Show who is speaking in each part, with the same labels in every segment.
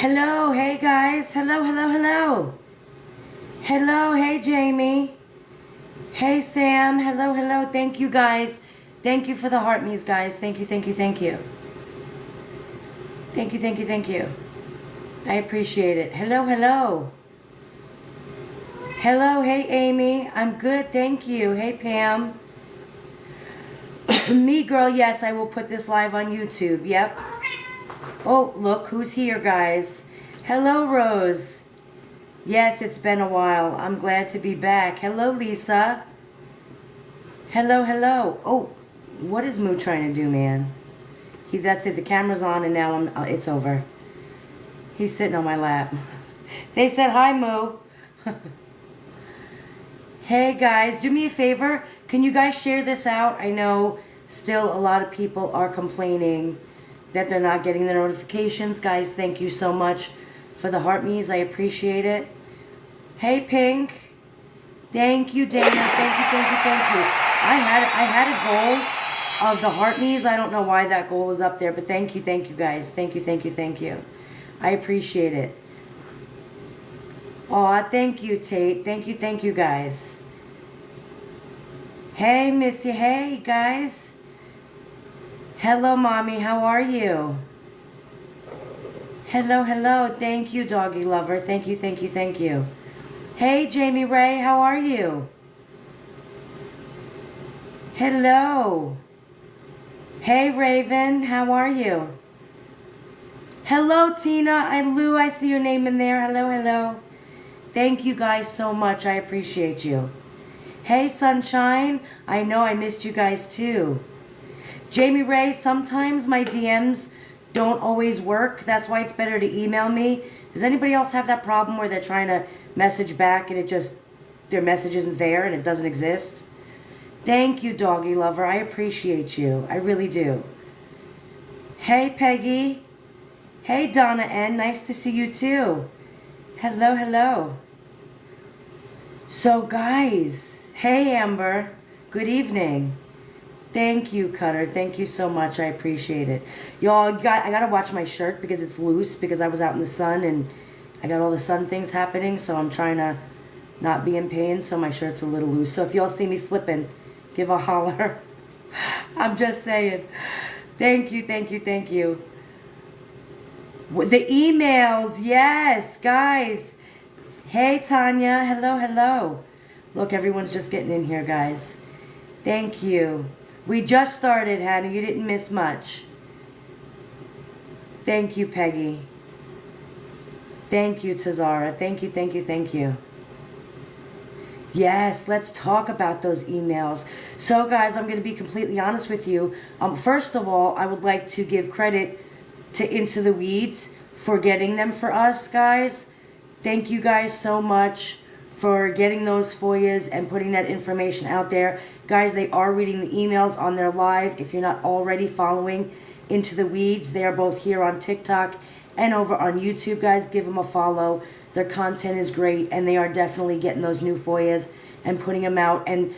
Speaker 1: Hello, hey guys. Hello, hello, hello. Hello, hey Jamie. Hey Sam. Hello, hello. Thank you guys. Thank you for the heart me's, guys. Thank you, thank you, thank you. Thank you, thank you, thank you. I appreciate it. Hello, hello. Hello, hey Amy. I'm good, thank you. Hey Pam. Me girl, yes, I will put this live on YouTube. Yep. Oh, look who's here, guys. Hello, Rose. Yes, it's been a while. I'm glad to be back. Hello, Lisa. Hello, hello. Oh, what is Moo trying to do, man? That's it. The camera's on, and now it's over. He's sitting on my lap. They said hi, Moo. Hey, guys, do me a favor. Can you guys share this out? I know still a lot of people are complaining that they're not getting the notifications. Guys, thank you so much for the heart me's. I appreciate it. Hey, Pink. Thank you, Dana. Thank you, thank you, thank you. I had a goal of the heart me's. I don't know why that goal is up there, but thank you, guys. Thank you, thank you, thank you. I appreciate it. Aw, thank you, Tate. Thank you, guys. Hey, Missy. Hey, guys. Hello, Mommy. How are you? Hello, hello. Thank you, doggy lover. Thank you, thank you, thank you. Hey, Jamie Ray. How are you? Hello. Hey, Raven. How are you? Hello, Tina. Lou, I see your name in there. Hello, hello. Thank you guys so much. I appreciate you. Hey, Sunshine. I know I missed you guys too. Jamie Ray, sometimes my DMs don't always work. That's why it's better to email me. Does anybody else have that problem where they're trying to message back and their message isn't there and it doesn't exist? Thank you, doggy lover. I appreciate you. I really do. Hey, Peggy. Hey, Donna N. Nice to see you too. Hello, hello. So, guys. Hey, Amber. Good evening. Thank you, Cutter. Thank you so much. I appreciate it. Y'all, I got to watch my shirt because it's loose because I was out in the sun and I got all the sun things happening. So I'm trying to not be in pain. So my shirt's a little loose. So if y'all see me slipping, give a holler. I'm just saying. Thank you, thank you, thank you. The emails. Yes, guys. Hey, Tanya. Hello, hello. Look, everyone's just getting in here, guys. Thank you. We just started, Hannah. You didn't miss much. Thank you, Peggy. Thank you, Tazara. Thank you, thank you, thank you. Yes, let's talk about those emails. So, guys, I'm going to be completely honest with you. First of all, I would like to give credit to Into the Weeds for getting them for us, guys. Thank you guys so much for getting those FOIAs and putting that information out there. Guys, they are reading the emails on their live. If you're not already following Into the Weeds, they are both here on TikTok and over on YouTube. Guys, give them a follow. Their content is great, and they are definitely getting those new FOIAs and putting them out. And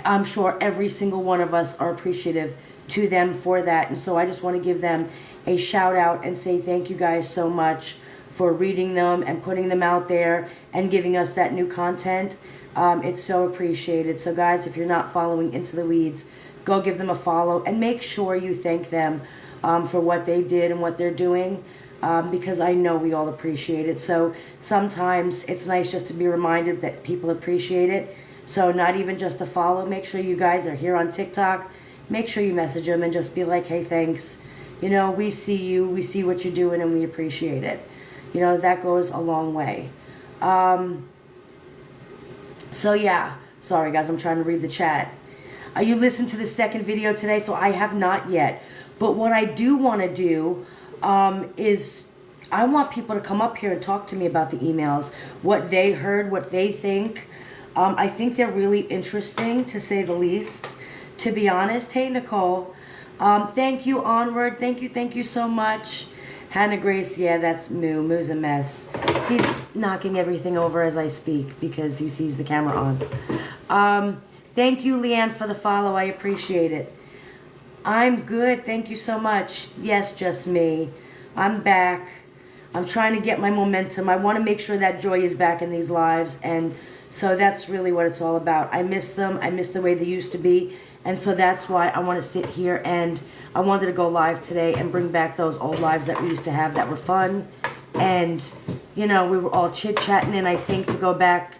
Speaker 1: I'm sure every single one of us are appreciative to them for that. And so I just want to give them a shout out and say thank you guys so much for reading them and putting them out there and giving us that new content. It's so appreciated. So guys, if you're not following Into the Weeds, go give them a follow and make sure you thank them for what they did and what they're doing, because I know we all appreciate it. So sometimes it's nice just to be reminded that people appreciate it. So not even just a follow, make sure you guys are here on TikTok. Make sure you message them and just be like, hey, thanks. You know, we see you, we see what you're doing, and we appreciate it. You know, that goes a long way. So yeah, sorry guys, I'm trying to read the chat. You listened to the second video today, so I have not yet. But what I do want to do is I want people to come up here and talk to me about the emails, what they heard, what they think. I think they're really interesting, to say the least, to be honest. Hey, Nicole. Thank you, Onward. Thank you so much. Hannah Grace, yeah, that's Moo. Moo's a mess. He's knocking everything over as I speak because he sees the camera on. Thank you, Leanne, for the follow. I appreciate it. I'm good. Thank you so much. Yes, just me. I'm back. I'm trying to get my momentum. I want to make sure that joy is back in these lives. And so that's really what it's all about. I miss them. I miss the way they used to be. And so that's why I want to sit here, and I wanted to go live today and bring back those old lives that we used to have that were fun. And, you know, we were all chit-chatting, and I think to go back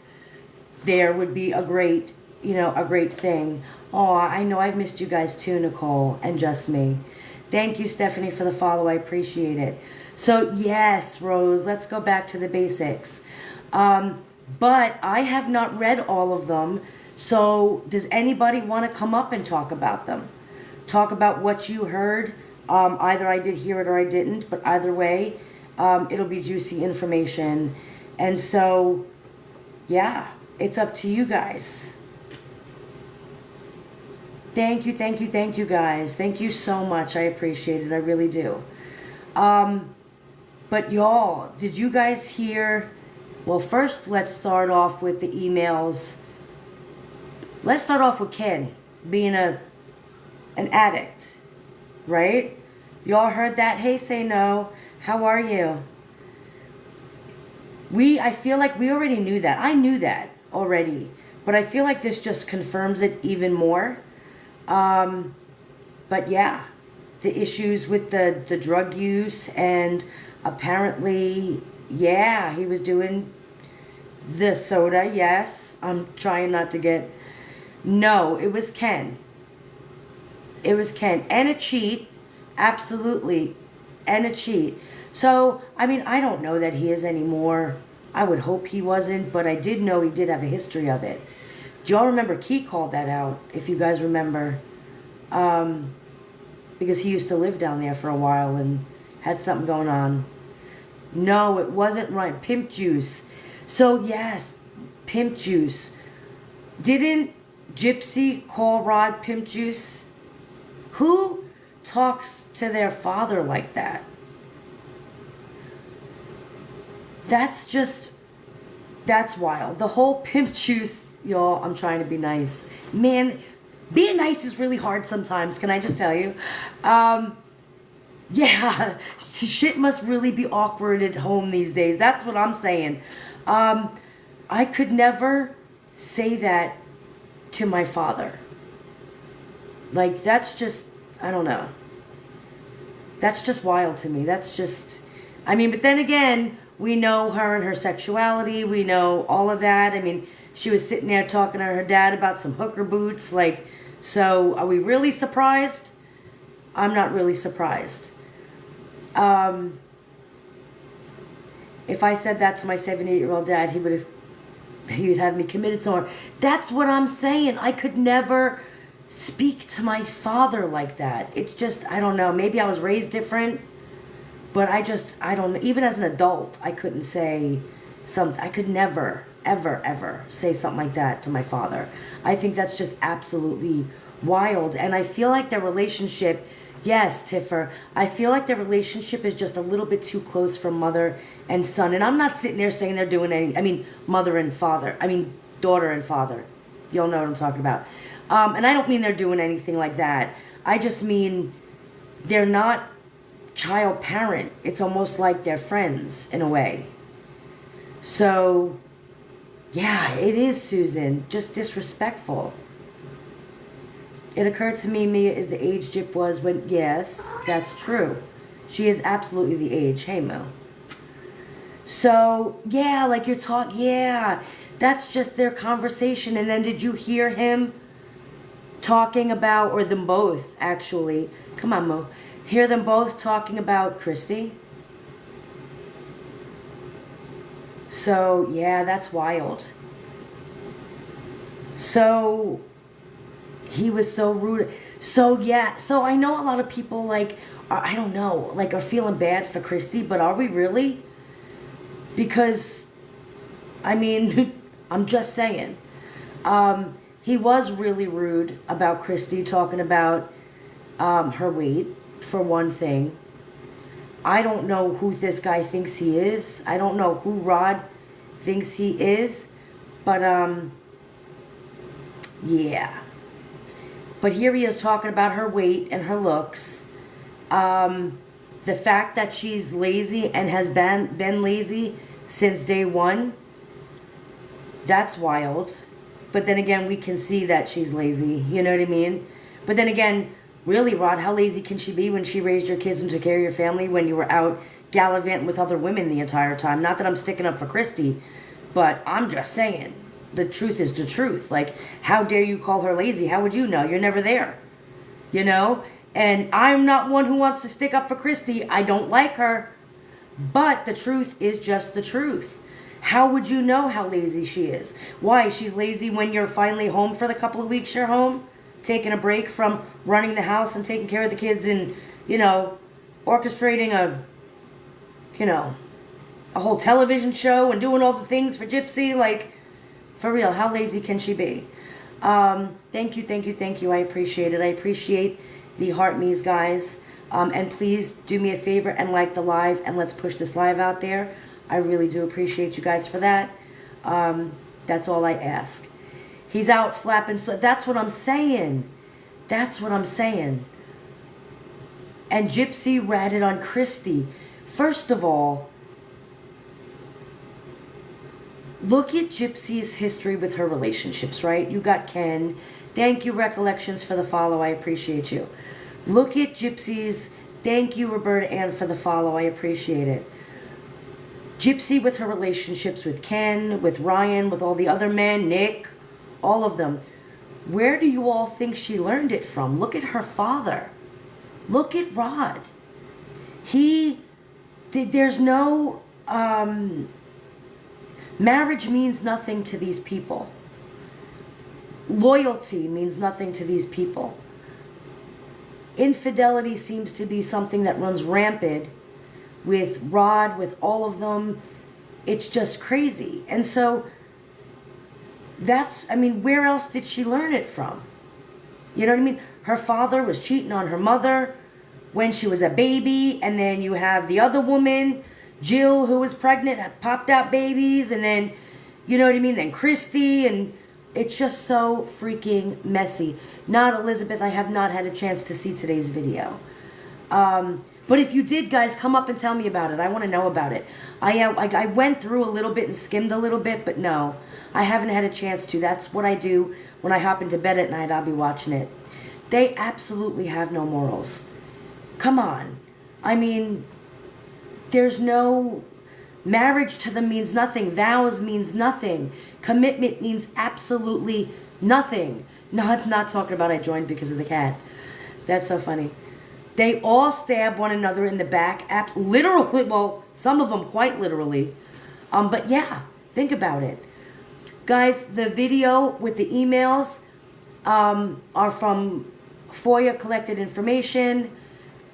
Speaker 1: there would be a great, you know, a great thing. Oh, I know I've missed you guys too, Nicole, and Just Me. Thank you, Stephanie, for the follow. I appreciate it. So, yes, Rose, let's go back to the basics. But I have not read all of them. So does anybody want to come up and talk about them? Talk about what you heard. Either I did hear it or I didn't, but either way, it'll be juicy information. And so, yeah, it's up to you guys. Thank you, thank you, thank you, guys. Thank you so much. I appreciate it. I really do. But y'all, did you guys hear? Well, first, let's start off with the emails. Let's start off with Ken being an addict, right? Y'all heard that? Hey, say no. How are you? I feel like we already knew that. I knew that already. But I feel like this just confirms it even more. But yeah, the issues with the drug use, and apparently, yeah, he was doing the soda, yes. I'm trying not to get... No, it was Ken. It was Ken. And a cheat. Absolutely. And a cheat. So, I mean, I don't know that he is anymore. I would hope he wasn't, but I did know he did have a history of it. Do y'all remember Key called that out, if you guys remember? Because he used to live down there for a while and had something going on. No, it wasn't right. Pimp juice. So, yes, pimp juice. Didn't Gypsy call Rod pimp juice? Who talks to their father like that? That's wild. The whole pimp juice, y'all, I'm trying to be nice. Man, being nice is really hard sometimes, can I just tell you? Yeah, shit must really be awkward at home these days. That's what I'm saying. I could never say that to my father. Like, that's just, I don't know. That's just wild to me. That's just, I mean, but then again, we know her and her sexuality. We know all of that. I mean, she was sitting there talking to her dad about some hooker boots. Like, so are we really surprised? I'm not really surprised. If I said that to my 78-year-old dad, he'd have me committed somewhere. That's what I'm saying. I could never speak to my father like that. It's just, I don't know. Maybe I was raised different, but I don't know. Even as an adult, I couldn't say something. I could never, ever, ever say something like that to my father. I think that's just absolutely wild. And I feel like their relationship, yes, Tiffer, I feel like their relationship is just a little bit too close for mother and son. And I'm not sitting there saying they're doing any, I mean, mother and father. I mean, daughter and father. You'll know what I'm talking about. And I don't mean they're doing anything like that. I just mean they're not child parent. It's almost like they're friends in a way. So, yeah, it is, Susan. Just disrespectful. It occurred to me Mia is the age Gyp was when... Yes, that's true. She is absolutely the age. Hey, Mo. So, yeah, like you're talking... Yeah, that's just their conversation. And then did you hear him talking about... Or them both, actually. Come on, Mo. Hear them both talking about Kristy? So, yeah, that's wild. So... He was so rude. So, yeah. So, I know a lot of people, like, I don't know, like, are feeling bad for Kristy, but are we really? Because, I mean, I'm just saying. He was really rude about Kristy, talking about her weight, for one thing. I don't know who this guy thinks he is. I don't know who Rod thinks he is. But, yeah. But here he is talking about her weight and her looks. The fact that she's lazy and has been lazy since day one, that's wild. But then again, we can see that she's lazy. You know what I mean? But then again, really, Rod, how lazy can she be when she raised your kids and took care of your family when you were out gallivanting with other women the entire time? Not that I'm sticking up for Kristy, but I'm just saying. The truth is the truth. Like, how dare you call her lazy? How would you know? You're never there. You know? And I'm not one who wants to stick up for Kristy. I don't like her. But the truth is just the truth. How would you know how lazy she is? Why? She's lazy when you're finally home for the couple of weeks you're home? Taking a break from running the house and taking care of the kids and, you know, orchestrating a whole television show and doing all the things for Gypsy. Like, for real, how lazy can she be? Thank you. I appreciate it. I appreciate the heart me's, guys. And please do me a favor and like the live, and let's push this live out there. I really do appreciate you guys for that. That's all I ask. He's out flapping. So that's what I'm saying. That's what I'm saying. And Gypsy ratted on Kristy. First of all, look at Gypsy's history with her relationships, right? You got Ken. Thank you, Recollections, for the follow. I appreciate you. Look at Gypsy's. Thank you, Roberta Ann, for the follow. I appreciate it. Gypsy with her relationships with Ken, with Ryan, with all the other men, Nick, all of them. Where do you all think she learned it from? Look at her father. Look at Rod. There's no, marriage means nothing to these people. Loyalty means nothing to these people. Infidelity seems to be something that runs rampant with Rod, with all of them. It's just crazy. And so where else did she learn it from? You know what I mean? Her father was cheating on her mother when she was a baby, and then you have the other woman, Jill, who was pregnant, had popped out babies, and then, you know what I mean, then Kristy, and it's just so freaking messy. Not Elizabeth, I have not had a chance to see today's video. But if you did, guys, come up and tell me about it. I want to know about it. I went through a little bit and skimmed a little bit, but no, I haven't had a chance to. That's what I do when I hop into bed at night. I'll be watching it. They absolutely have no morals. Come on. I mean, there's no... Marriage to them means nothing. Vows means nothing. Commitment means absolutely nothing. Not talking about I joined because of the cat. That's so funny. They all stab one another in the back. Literally, well, some of them quite literally. But yeah, think about it. Guys, the video with the emails are from FOIA collected information.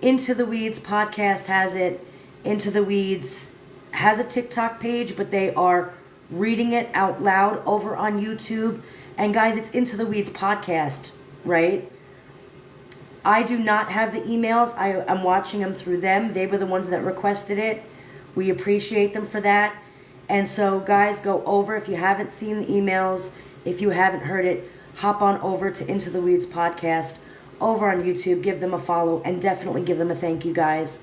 Speaker 1: Into the Weeds podcast has it. Into the Weeds has a TikTok page, but they are reading it out loud over on YouTube. And guys, it's Into the Weeds podcast, right? I do not have the emails. I'm watching them through them. They were the ones that requested it. We appreciate them for that. And so, guys, go over. If you haven't seen the emails, if you haven't heard it, hop on over to Into the Weeds podcast over on YouTube. Give them a follow and definitely give them a thank you, guys,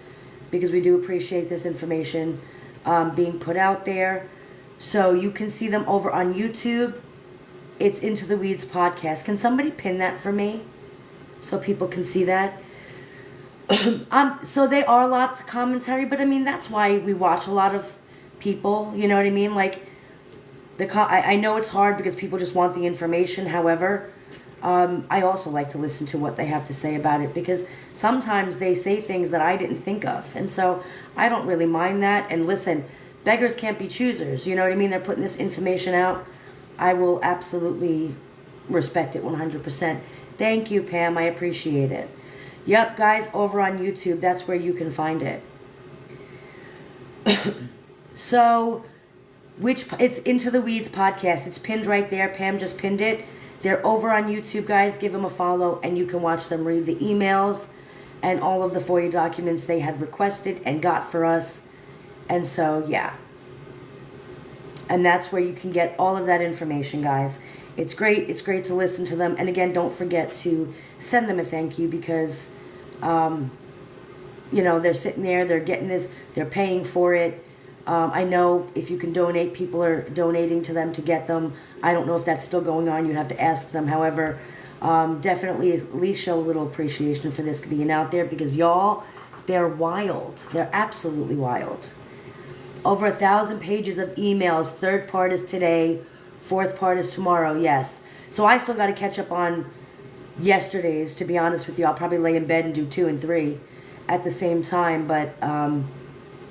Speaker 1: because we do appreciate this information being put out there. So you can see them over on YouTube. It's Into the Weeds podcast. Can somebody pin that for me so people can see that? So there are lots of commentary, but I mean, that's why we watch a lot of people, you know what I mean? Like, I know it's hard because people just want the information. However, I also like to listen to what they have to say about it, because sometimes they say things that I didn't think of. And so I don't really mind that. And listen, beggars can't be choosers. You know what I mean? They're putting this information out. I will absolutely respect it 100%. Thank you, Pam. I appreciate it. Yep, guys, over on YouTube, that's where you can find it. So, it's Into the Weeds podcast. It's pinned right there. Pam just pinned it. They're over on YouTube, guys. Give them a follow, and you can watch them read the emails and all of the FOIA documents they had requested and got for us. And so, yeah. And that's where you can get all of that information, guys. It's great. It's great to listen to them. And again, don't forget to send them a thank you, because you know, they're sitting there, they're getting this, they're paying for it. I know if you can donate, people are donating to them to get them. I don't know if that's still going on. You'd have to ask them. However, definitely at least show a little appreciation for this being out there, because y'all, they're wild. They're absolutely wild. Over 1,000 pages of emails. Third part is today. Fourth part is tomorrow. Yes. So I still got to catch up on yesterday's, to be honest with you. I'll probably lay in bed and do 2 and 3 at the same time, but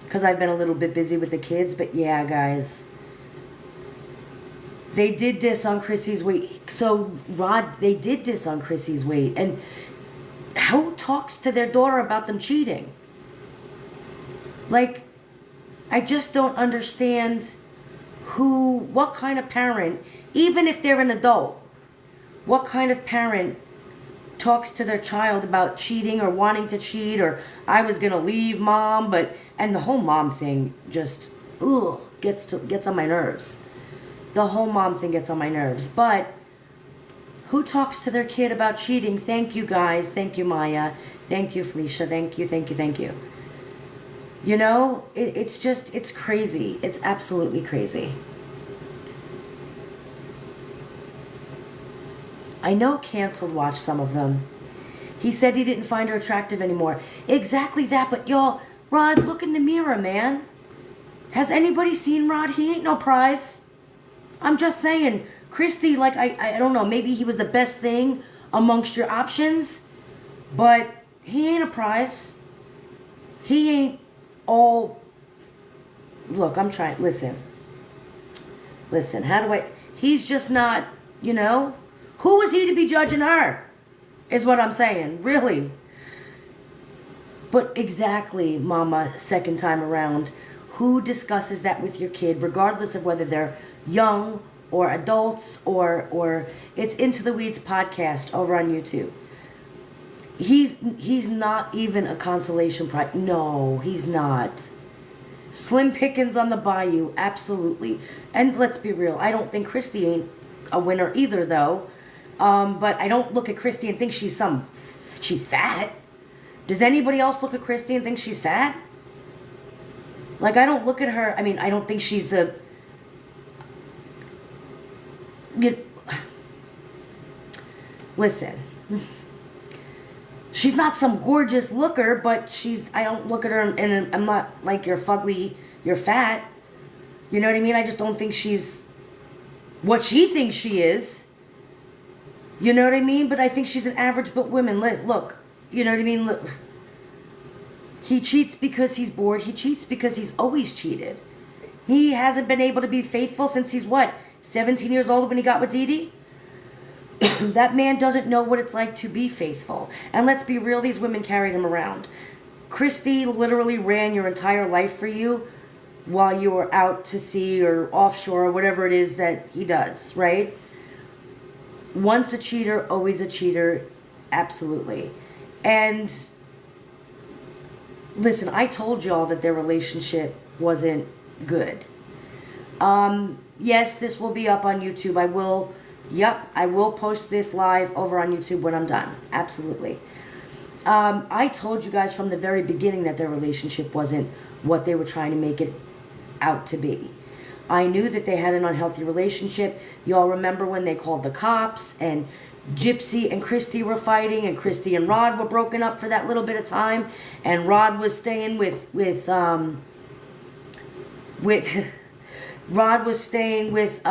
Speaker 1: because I've been a little bit busy with the kids. But yeah, guys, they did diss on Chrissy's weight. So Rod, they did diss on Chrissy's weight. And who talks to their daughter about them cheating? Like, I just don't understand what kind of parent, even if they're an adult, what kind of parent talks to their child about cheating or wanting to cheat, or I was gonna leave mom, and the whole mom thing just gets on my nerves. The whole mom thing gets on my nerves. But who talks to their kid about cheating? Thank you, guys. Thank you, Maya. Thank you, Felicia. Thank you. You know, it's crazy. It's absolutely crazy. I know Canceled watched some of them. He said he didn't find her attractive anymore. Exactly that, but y'all, Rod, look in the mirror, man. Has anybody seen Rod? He ain't no prize. I'm just saying, Kristy, like, I don't know, maybe he was the best thing amongst your options, but he ain't a prize. He ain't all... Look, I'm trying... Listen, how do I... He's just not, you know... Who is he to be judging her? Is what I'm saying. Really. But exactly, Mama, second time around, who discusses that with your kid, regardless of whether they're young or adults or it's Into the Weeds podcast over on YouTube. He's not even a consolation prize. No, he's not. Slim pickings on the bayou, absolutely. And let's be real, I don't think Kristy ain't a winner either, though. But I don't look at Kristy and think she's fat. Does anybody else look at Kristy and think she's fat? Like, I don't look at her, I mean, I don't think she's the... Listen. She's not some gorgeous looker, but I don't look at her and I'm not like, you're fugly, you're fat. You know what I mean? I just don't think she's what she thinks she is. You know what I mean? But I think she's an average built woman. Look, you know what I mean? Look. He cheats because he's bored. He cheats because he's always cheated. He hasn't been able to be faithful since he's, 17 years old when he got with Dee Dee? That man doesn't know what it's like to be faithful. And let's be real, these women carried him around. Kristy literally ran your entire life for you while you were out to sea or offshore or whatever it is that he does, right? Once a cheater, always a cheater. Absolutely. And listen, I told y'all that their relationship wasn't good. Yes, this will be up on YouTube. I will post this live over on YouTube when I'm done. Absolutely. I told you guys from the very beginning that their relationship wasn't what they were trying to make it out to be. I knew that they had an unhealthy relationship. Y'all remember when they called the cops and Gypsy and Kristy were fighting and Kristy and Rod were broken up for that little bit of time, and Rod was staying with Rod was staying with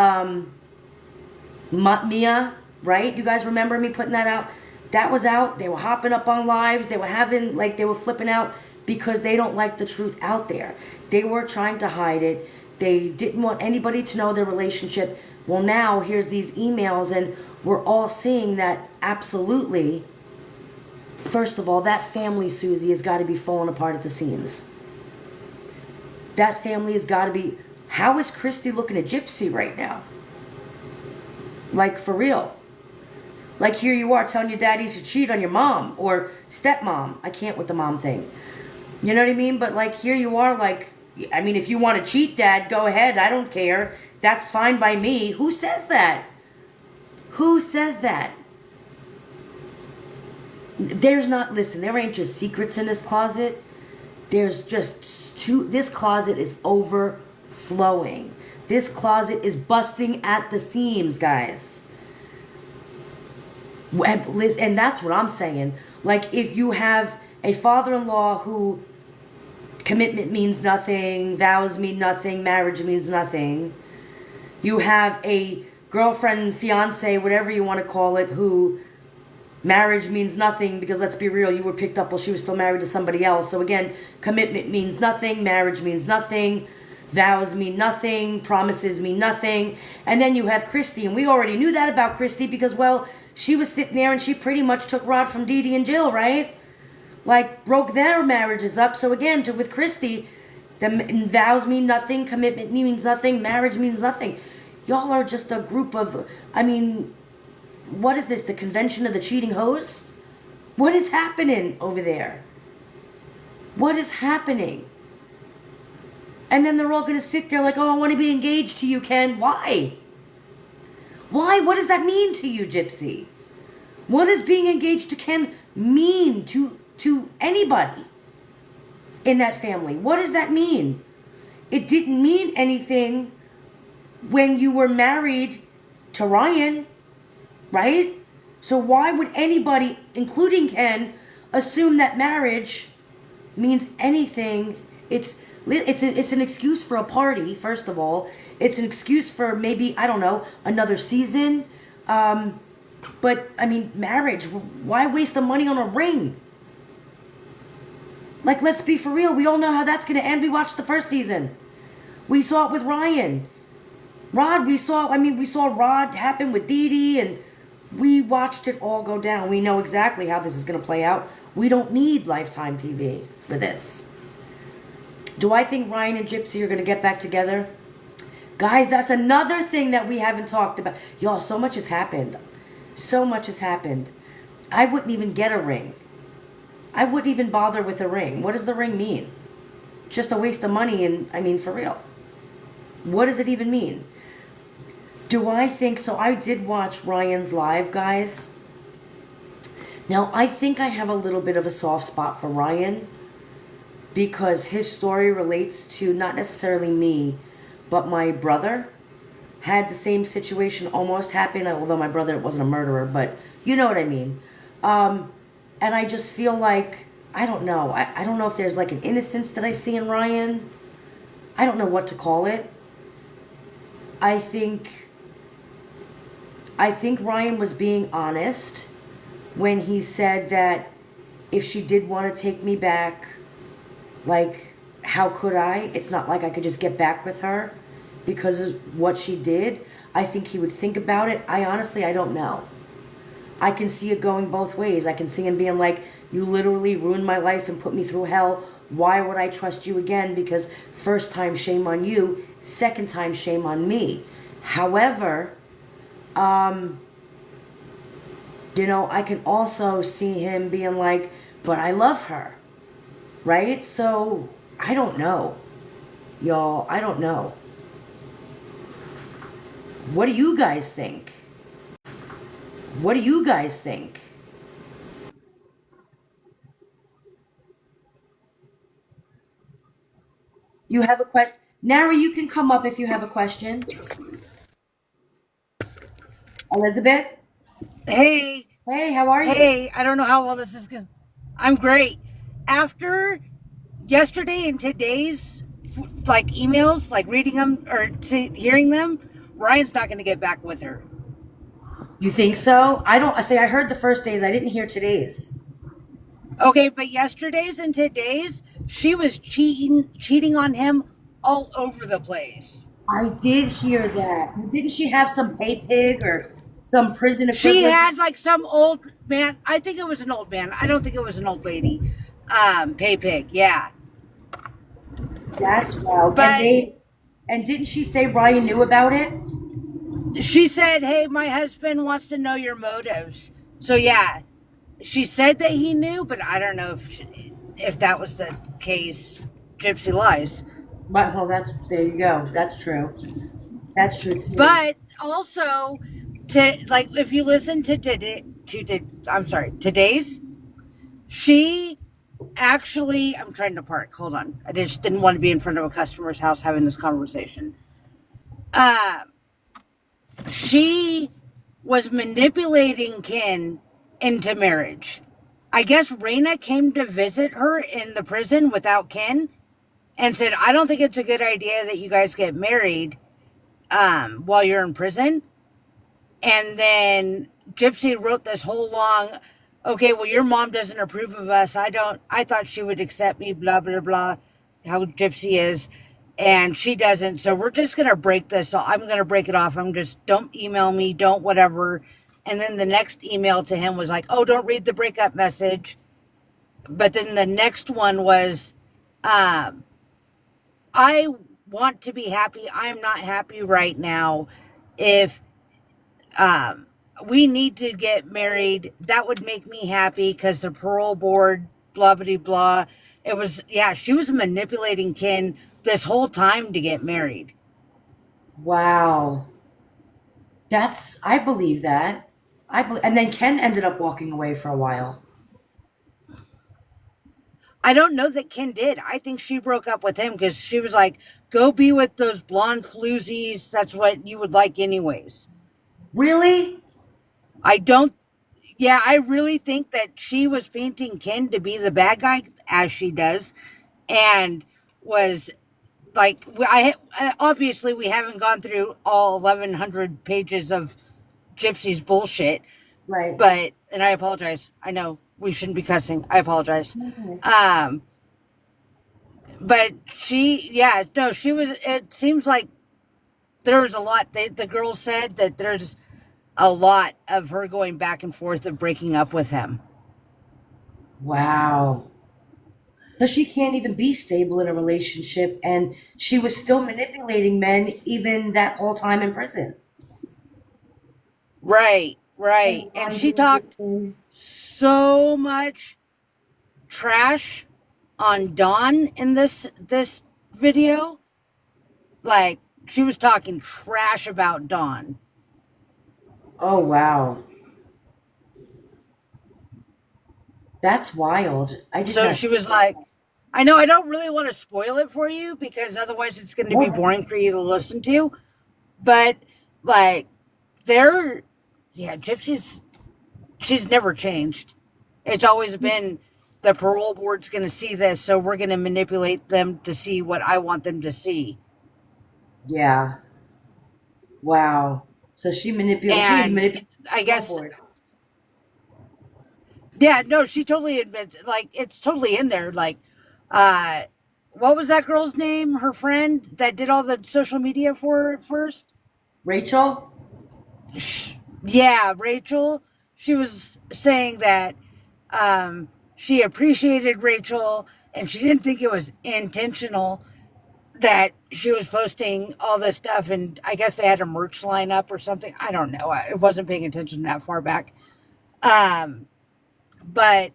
Speaker 1: Mia, right? You guys remember me putting that out? That was out. They were hopping up on lives. They were flipping out because they don't like the truth out there. They were trying to hide it. They didn't want anybody to know their relationship. Well, now here's these emails, and we're all seeing that absolutely. First of all, that family, Susie, has got to be falling apart at the seams. That family has got to be... How is Kristy looking at Gypsy right now? Like, for real. Like, here you are telling your daddy to cheat on your mom or stepmom. I can't with the mom thing. You know what I mean? But, like, here you are, like... I mean, if you want to cheat, Dad, go ahead. I don't care. That's fine by me. Who says that? Who says that? Listen, there ain't just secrets in this closet. There's just this closet is overflowing. This closet is busting at the seams, guys. And that's what I'm saying. Like, if you have a father-in-law who commitment means nothing, vows mean nothing, marriage means nothing. You have a girlfriend, fiance, whatever you want to call it, who marriage means nothing, because let's be real, you were picked up while she was still married to somebody else. So again, commitment means nothing, marriage means nothing, vows mean nothing, promises mean nothing. And then you have Kristy, and we already knew that about Kristy because, well, she was sitting there and she pretty much took Rod from Dee and Jill, right? Like, broke their marriages up. So again, with Kristy, the vows mean nothing, commitment means nothing, marriage means nothing. Y'all are just a group of, I mean, what is this, the convention of the cheating hoes? What is happening over there? What is happening? And then they're all going to sit there like, oh, I want to be engaged to you, Ken. Why? Why? What does that mean to you, Gypsy? What does being engaged to Ken mean to anybody in that family? What does that mean? It didn't mean anything when you were married to Ryan, right? So why would anybody, including Ken, assume that marriage means anything? It's an excuse for a party, first of all. It's an excuse for maybe, I don't know, another season. But, I mean, marriage, why waste the money on a ring? Like, let's be for real. We all know how that's going to end. We watched the first season. We saw it with Ryan. Rod, we saw Rod happen with Dee, and we watched it all go down. We know exactly how this is going to play out. We don't need Lifetime TV for this. Do I think Ryan and Gypsy are going to get back together? Guys, that's another thing that we haven't talked about. Y'all, so much has happened. So much has happened. I wouldn't even get a ring. I wouldn't even bother with a ring. What does the ring mean? Just a waste of money, and I mean, for real. What does it even mean? Do I think so? I did watch Ryan's live, guys. Now, I think I have a little bit of a soft spot for Ryan because his story relates to not necessarily me, but my brother had the same situation almost happen, although my brother wasn't a murderer, but you know what I mean. And I just feel like, I don't know. I don't know if there's like an innocence that I see in Ryan. I don't know what to call it. I think Ryan was being honest when he said that if she did want to take me back, like, how could I? It's not like I could just get back with her because of what she did. I think he would think about it. I don't know. I can see it going both ways. I can see him being like, you literally ruined my life and put me through hell. Why would I trust you again? Because first time, shame on you. Second time, shame on me. However, I can also see him being like, but I love her. Right? So, I don't know. Y'all, I don't know. What do you guys think? What do you guys think? You have a question? Nary, you can come up if you have a question. Elizabeth?
Speaker 2: Hey,
Speaker 1: Hey, how are you?
Speaker 2: hey, I don't know how well this is going to. I'm great. After yesterday and today's like emails, like reading them or hearing them, Ryan's not going to get back with her.
Speaker 1: You think so? I heard the first days. I didn't hear today's.
Speaker 2: Okay, but yesterday's and today's, she was cheating on him all over the place.
Speaker 1: I did hear that. Didn't she have some pay pig or some prison
Speaker 2: She
Speaker 1: equivalent?
Speaker 2: had like some old man. I think it was an old man. I don't think it was an old lady. Pay pig, yeah.
Speaker 1: That's wild.
Speaker 2: But
Speaker 1: And didn't she say Ryan knew about it?
Speaker 2: she said, hey, my husband wants to know your motives. So yeah, she said that he knew, but I don't know if that was the case. Gypsy lies.
Speaker 1: Well, there you go. That's true. That's true too.
Speaker 2: But also, if you listen to today's, she actually, I'm trying to park. Hold on. I just didn't want to be in front of a customer's house having this conversation. Uh, she was manipulating Ken into marriage. I guess Raina came to visit her in the prison without Ken and said, I don't think it's a good idea that you guys get married while you're in prison. And then Gypsy wrote this whole long, okay, well, your mom doesn't approve of us. I thought she would accept me, blah, blah, blah, how Gypsy is. And she doesn't. So we're just going to break this. So I'm going to break it off. Don't email me, don't whatever. And then the next email to him was like, oh, don't read the breakup message. But then the next one was, I want to be happy. I'm not happy right now. If we need to get married, that would make me happy because the parole board, blah, blah, blah. It was, yeah, she was manipulating Ken this whole time to get married.
Speaker 1: Wow. I believe that. And then Ken ended up walking away for a while.
Speaker 2: I don't know that Ken did. I think she broke up with him because she was like, go be with those blonde floozies. That's what you would like anyways.
Speaker 1: Really?
Speaker 2: I really think that she was painting Ken to be the bad guy, as she does, and was like, obviously we haven't gone through all 1,100 pages of Gypsy's bullshit,
Speaker 1: Right.
Speaker 2: and I apologize. I know we shouldn't be cussing. I apologize.
Speaker 1: Mm-hmm.
Speaker 2: But she was. It seems like there was a lot. The girls said that there's a lot of her going back and forth of breaking up with him.
Speaker 1: Wow. So she can't even be stable in a relationship, and she was still manipulating men even that whole time in prison.
Speaker 2: Right. And she talked so much trash on Dawn in this video. Like, she was talking trash about Dawn.
Speaker 1: Oh, wow. That's wild.
Speaker 2: So she was like, I know I don't really want to spoil it for you because otherwise it's going to be boring for you to listen to. But, like, she's never changed. It's always been the parole board's going to see this, so we're going to manipulate them to see what I want them to see.
Speaker 1: Yeah. Wow. So she manipulated.
Speaker 2: I guess. Yeah, no, she totally admits, like, it's totally in there. Like, what was that girl's name? Her friend that did all the social media for her at first?
Speaker 1: Rachel?
Speaker 2: Yeah, Rachel. She was saying that she appreciated Rachel and she didn't think it was intentional that she was posting all this stuff. And I guess they had a merch line up or something. I don't know. I wasn't paying attention that far back. But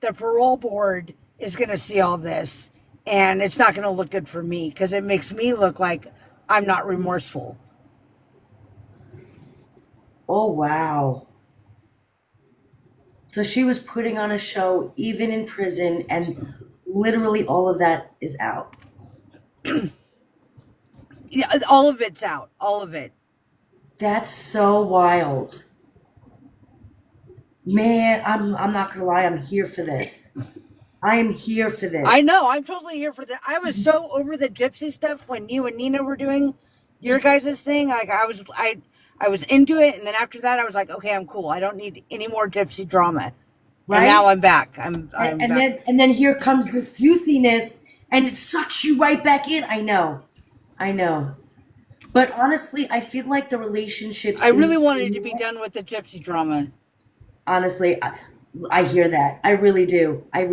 Speaker 2: the parole board is going to see all this and it's not going to look good for me because it makes me look like I'm not remorseful.
Speaker 1: Oh, wow. So she was putting on a show even in prison, and literally all of that is out.
Speaker 2: Yeah, all of it's out. All of it.
Speaker 1: That's so wild. Man, I'm not gonna lie, I'm here for this. I am here for this.
Speaker 2: I know, I'm totally here for that. I was so over the Gypsy stuff when you and Nina were doing your guys' thing. Like I was into it, and then after that I was like, okay, I'm cool. I don't need any more Gypsy drama. Right? And now I'm back. I'm back.
Speaker 1: Then here comes this juiciness and it sucks you right back in. I know. But honestly, I feel like the relationships.
Speaker 2: I really wanted to be done with the Gypsy drama.
Speaker 1: Honestly, I hear that. I really do. I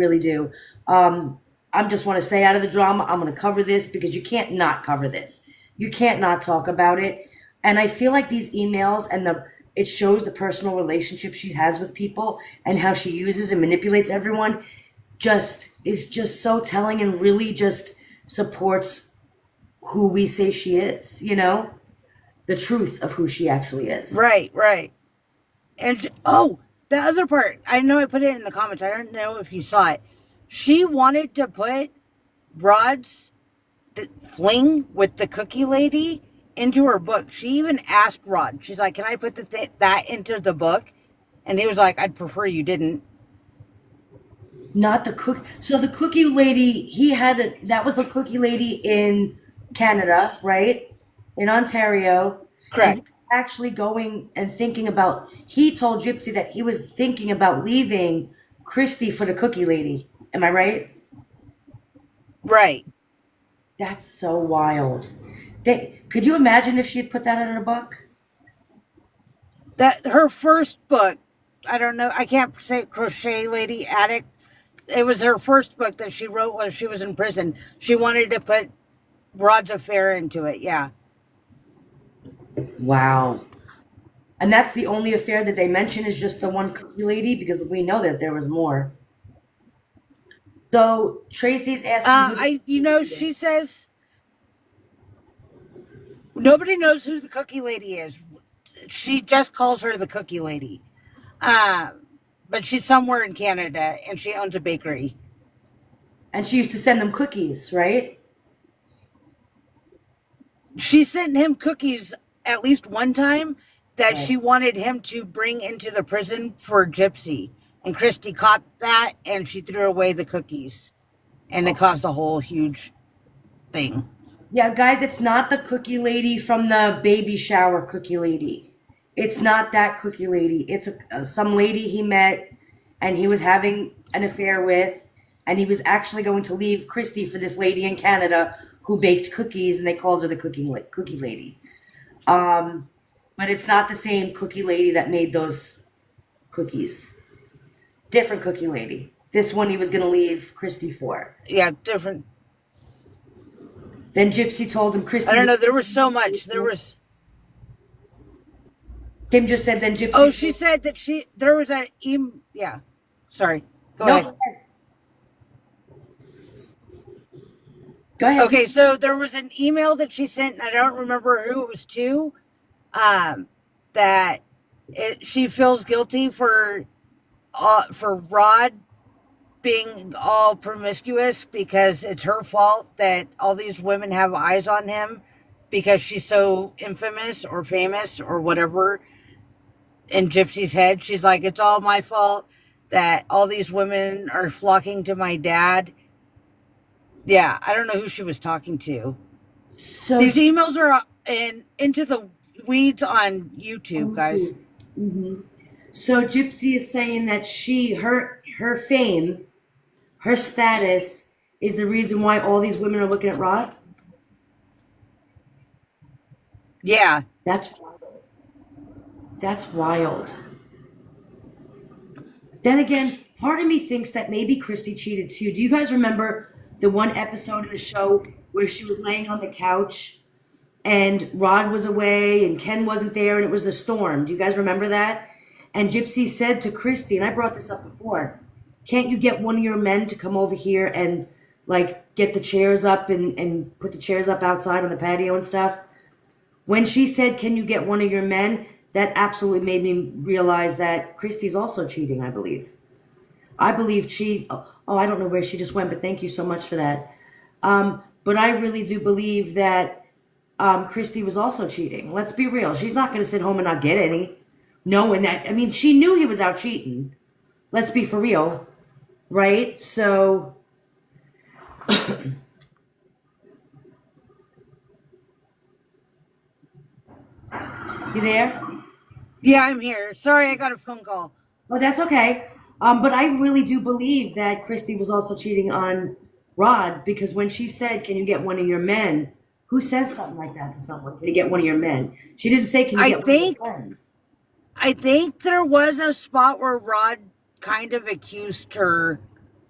Speaker 1: just want to stay out of the drama. I'm going to cover this because you can't not cover this. You can't not talk about it. And I feel like these emails and it shows the personal relationship she has with people and how she uses and manipulates everyone is just so telling and really just supports who we say she is, the truth of who she actually is.
Speaker 2: Right. And the other part, I know I put it in the comments. I don't know if you saw it. She wanted to put Rod's fling with the cookie lady into her book. She even asked Rod. She's like, "Can I put that into the book?" And he was like, "I'd prefer you didn't."
Speaker 1: Not the cook. So the cookie lady, that was the cookie lady in Canada, right? In Ontario. And he
Speaker 2: Correct.
Speaker 1: was actually going and thinking about, he told Gypsy that he was thinking about leaving Kristy for the cookie lady. Am I right?
Speaker 2: Right.
Speaker 1: That's so wild. Could you imagine if she had put that in a book?
Speaker 2: That her first book, I don't know, I can't say Crochet Lady Addict. It was her first book that she wrote while she was in prison. She wanted to put Rod's affair into it. Yeah.
Speaker 1: Wow. And that's the only affair that they mention is just the one cookie lady because we know that there was more. So Tracy's asking who
Speaker 2: She says nobody knows who the cookie lady is. She just calls her the cookie lady. But she's somewhere in Canada and she owns a bakery.
Speaker 1: and she used to send them cookies, right?
Speaker 2: She sent him cookies at least one time that
Speaker 1: Right.
Speaker 2: she wanted him to bring into the prison for Gypsy. And Kristy caught that and she threw away the cookies. And it caused a whole huge thing.
Speaker 1: Yeah, guys, it's not the cookie lady from the baby shower cookie lady. It's not that cookie lady. It's some lady he met and he was having an affair with, and he was actually going to leave Kristy for this lady in Canada who baked cookies, and they called her the cookie lady. But it's not the same cookie lady that made those cookies. Different cookie lady. This one he was going to leave Kristy for.
Speaker 2: Yeah, different.
Speaker 1: Then Gypsy told him Kristy.
Speaker 2: I don't know. There was so much.
Speaker 1: Kim just said then Gypsy.
Speaker 2: Oh, she said that there was a yeah. Sorry. Go ahead.
Speaker 1: Go ahead.
Speaker 2: Okay, so there was an email that she sent, and I don't remember who it was to. That she feels guilty for Rod being all promiscuous because it's her fault that all these women have eyes on him because she's so infamous or famous or whatever. In Gypsy's head, she's like, it's all my fault that all these women are flocking to my dad. Yeah, I don't know who she was talking to.
Speaker 1: So
Speaker 2: these emails are into the weeds on YouTube, guys.
Speaker 1: Mm-hmm. So Gypsy is saying that her fame, her status is the reason why all these women are looking at Rod.
Speaker 2: Yeah,
Speaker 1: that's wild. That's wild. Then again, part of me thinks that maybe Kristy cheated too. Do you guys remember the one episode of the show where she was laying on the couch and Rod was away and Ken wasn't there and it was the storm? Do you guys remember that? And Gypsy said to Kristy, and I brought this up before, can't you get one of your men to come over here and like get the chairs up and put the chairs up outside on the patio and stuff? When she said, can you get one of your men? That absolutely made me realize that Kristy's also cheating, I believe. I believe I don't know where she just went, but thank you so much for that. But I really do believe that Kristy was also cheating. Let's be real. She's not going to sit home and not get any. Knowing that, I mean, she knew he was out cheating. Let's be for real. Right? So... You there?
Speaker 2: Yeah, I'm here. Sorry, I got a phone call.
Speaker 1: Oh, that's okay. But I really do believe that Kristy was also cheating on Rod because when she said, can you get one of your men? Who says something like that to someone? Can you get one of your men? She didn't say, can you get one of your friends?
Speaker 2: I think there was a spot where Rod kind of accused her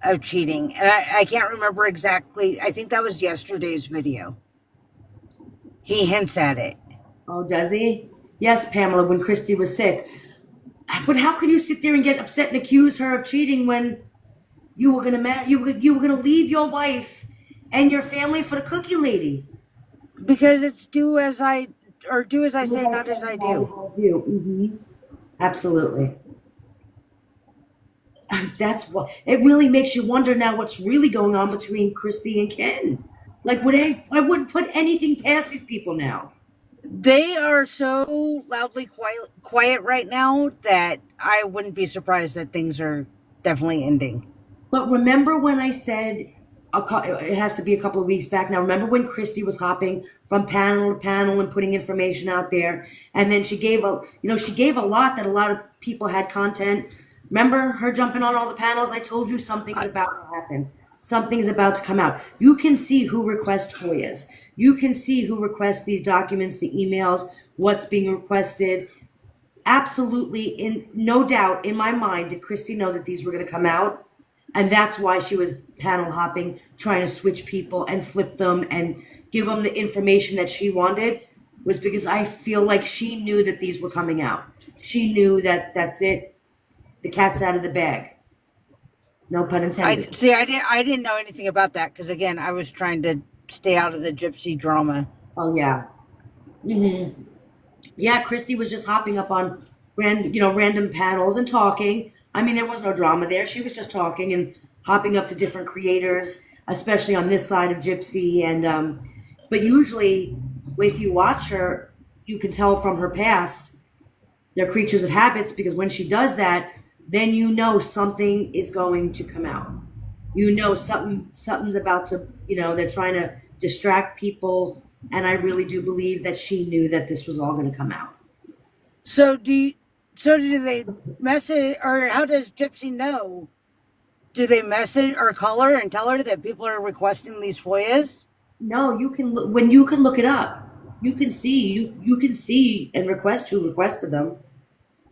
Speaker 2: of cheating. And I can't remember exactly. I think that was yesterday's video. He hints at it.
Speaker 1: Oh, does he? Yes, Pamela, when Kristy was sick. But how could you sit there and get upset and accuse her of cheating when you were gonna marry, you were gonna leave your wife and your family for the cookie lady?
Speaker 2: Because it's do as I say, not as I do.
Speaker 1: Mm-hmm. Absolutely. That's what it really makes you wonder now what's really going on between Kristy and Ken. Like, I wouldn't put anything past these people now.
Speaker 2: They are so loudly quiet right now that I wouldn't be surprised that things are definitely ending.
Speaker 1: But remember when I said it has to be a couple of weeks back now? Remember when Kristy was hopping from panel to panel and putting information out there, and then she gave she gave a lot that a lot of people had content. Remember her jumping on all the panels? I told you something's about to happen. Something's about to come out. You can see who requests FOIAs. You can see who requests these documents, the emails, what's being requested. Absolutely, in no doubt in my mind, did Kristy know that these were going to come out? And that's why she was panel hopping, trying to switch people and flip them and give them the information that she wanted, was because I feel like she knew that these were coming out. She knew that that's it. The cat's out of the bag. No pun intended.
Speaker 2: I didn't know anything about that because again, I was trying to stay out of the Gypsy drama.
Speaker 1: Oh yeah. Mm-hmm. Yeah, Kristy was just hopping up on random panels and talking. I mean, there was no drama there. She was just talking and hopping up to different creators, especially on this side of Gypsy. And but usually, if you watch her, you can tell from her past they're creatures of habits, because when she does that, then you know something is going to come out. You know something's about to, they're trying to distract people, and I really do believe that she knew that this was all going to come out.
Speaker 2: So do they message, or how does Gypsy know? Do they message or call her and tell her that people are requesting these FOIAs?
Speaker 1: No, you can look when you can look it up. You can see you can see and request who requested them.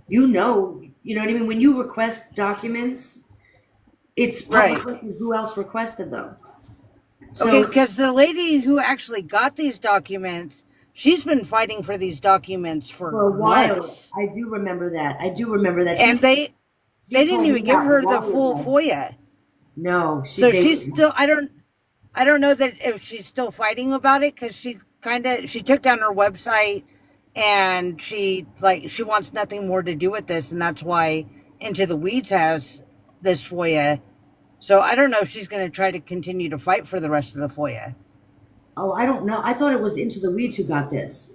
Speaker 1: You know what I mean? When you request documents, it's public record who else requested them. So,
Speaker 2: okay, because the lady who actually got these documents, she's been fighting for these documents for
Speaker 1: a while.
Speaker 2: Months.
Speaker 1: I do remember that.
Speaker 2: And they didn't even give her the full FOIA.
Speaker 1: No,
Speaker 2: she's still. I don't know that if she's still fighting about it, because she took down her website, and she wants nothing more to do with this, and that's why Into the Weeds has this FOIA. So I don't know if she's going to try to continue to fight for the rest of the FOIA.
Speaker 1: Oh, I don't know. I thought it was Into the Weeds who got this.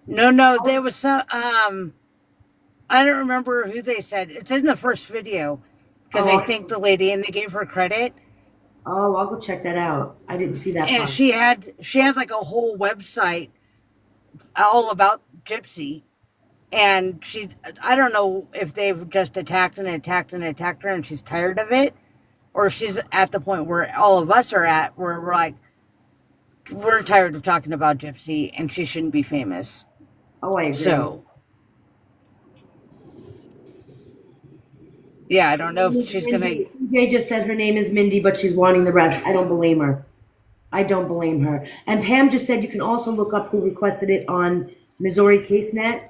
Speaker 2: No, there was some. I don't remember who they said. It's in the first video because they thanked the lady and they gave her credit.
Speaker 1: Oh, I'll go check that out. I didn't see that.
Speaker 2: And
Speaker 1: part.
Speaker 2: she had like a whole website all about Gypsy. And I don't know if they've just attacked her and she's tired of it, or she's at the point where all of us are at, where we're like, we're tired of talking about Gypsy and she shouldn't be famous.
Speaker 1: Oh, I agree.
Speaker 2: So, yeah, I don't know if she's going to...
Speaker 1: CJ just said her name is Mindy, but she's wanting the rest. I don't blame her. And Pam just said you can also look up who requested it on Missouri CaseNet.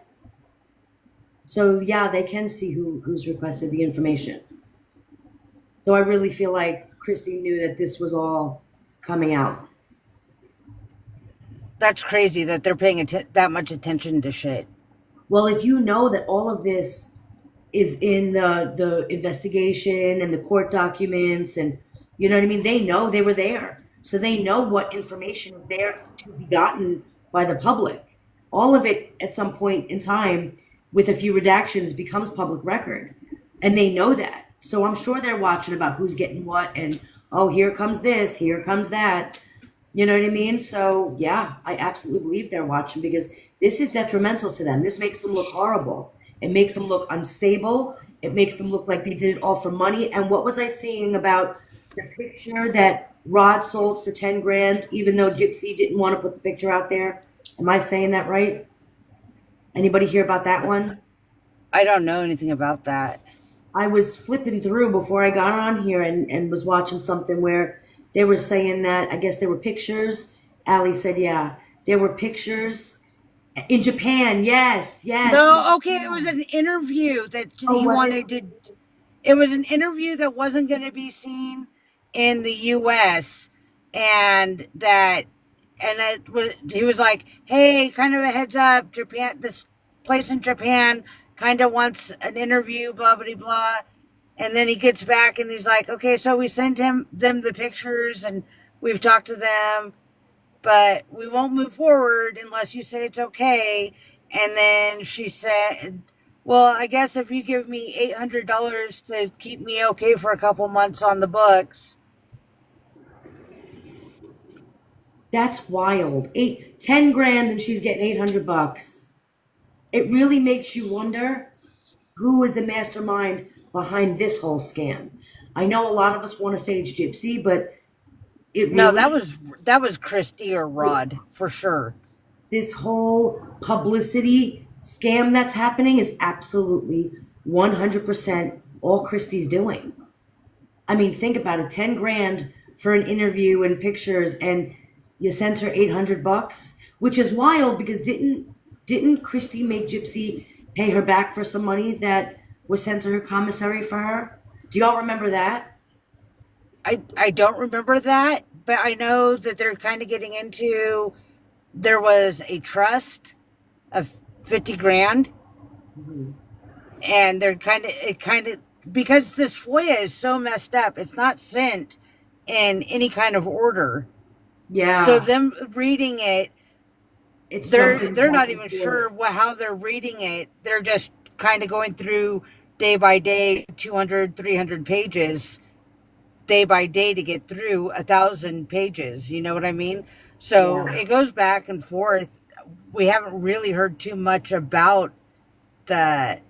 Speaker 1: So, yeah, they can see who's requested the information. So I really feel like Kristy knew that this was all coming out.
Speaker 2: That's crazy that they're paying that much attention to shit.
Speaker 1: Well, if you know that all of this is in the investigation and the court documents, and you know what I mean, they know they were there. So they know what information is there to be gotten by the public. All of it at some point in time, with a few redactions, becomes public record. And they know that. So I'm sure they're watching about who's getting what, and oh, here comes this, here comes that. You know what I mean? So yeah, I absolutely believe they're watching, because this is detrimental to them. This makes them look horrible. It makes them look unstable. It makes them look like they did it all for money. And what was I seeing about the picture that Rod sold for 10 grand, even though Gypsy didn't want to put the picture out there? Am I saying that right? Anybody hear about that one?
Speaker 2: I don't know anything about that.
Speaker 1: I was flipping through before I got on here and was watching something where they were saying that, I guess there were pictures. Allie said, yeah, there were pictures in Japan. Yes.
Speaker 2: No, okay, it was an interview that he wanted to. It was an interview that wasn't going to be seen in the U.S. and he was like, hey, kind of a heads up, Japan, this place in Japan kind of wants an interview, blah blah blah. And then he gets back and he's like, okay, so we sent them the pictures and we've talked to them, but we won't move forward unless you say it's okay. And then she said, well, I guess if you give me $800 to keep me okay for a couple months on the books.
Speaker 1: That's wild. 10 grand and she's getting 800 bucks. It really makes you wonder who is the mastermind behind this whole scam. I know a lot of us want to say it's Gypsy, but it
Speaker 2: No,
Speaker 1: really,
Speaker 2: that was Kristy or Rod for sure.
Speaker 1: this whole publicity scam that's happening is absolutely 100% all Kristy's doing. I mean, think about it, 10 grand for an interview and pictures, and you sent her 800 bucks, which is wild because didn't Kristy make Gypsy pay her back for some money that was sent to her commissary for her? Do y'all remember that?
Speaker 2: I don't remember that, but I know that they're kind of getting into, there was a trust of 50 grand, and they're kind of because this FOIA is so messed up, it's not sent in any kind of order.
Speaker 1: Yeah.
Speaker 2: So them reading it,
Speaker 1: It's
Speaker 2: they're not even sure how they're reading it. They're just kind of going through day by day, 200, 300 pages, day by day to get through 1,000 pages. You know what I mean? So
Speaker 1: Yeah.
Speaker 2: it goes back and forth. We haven't really heard too much about the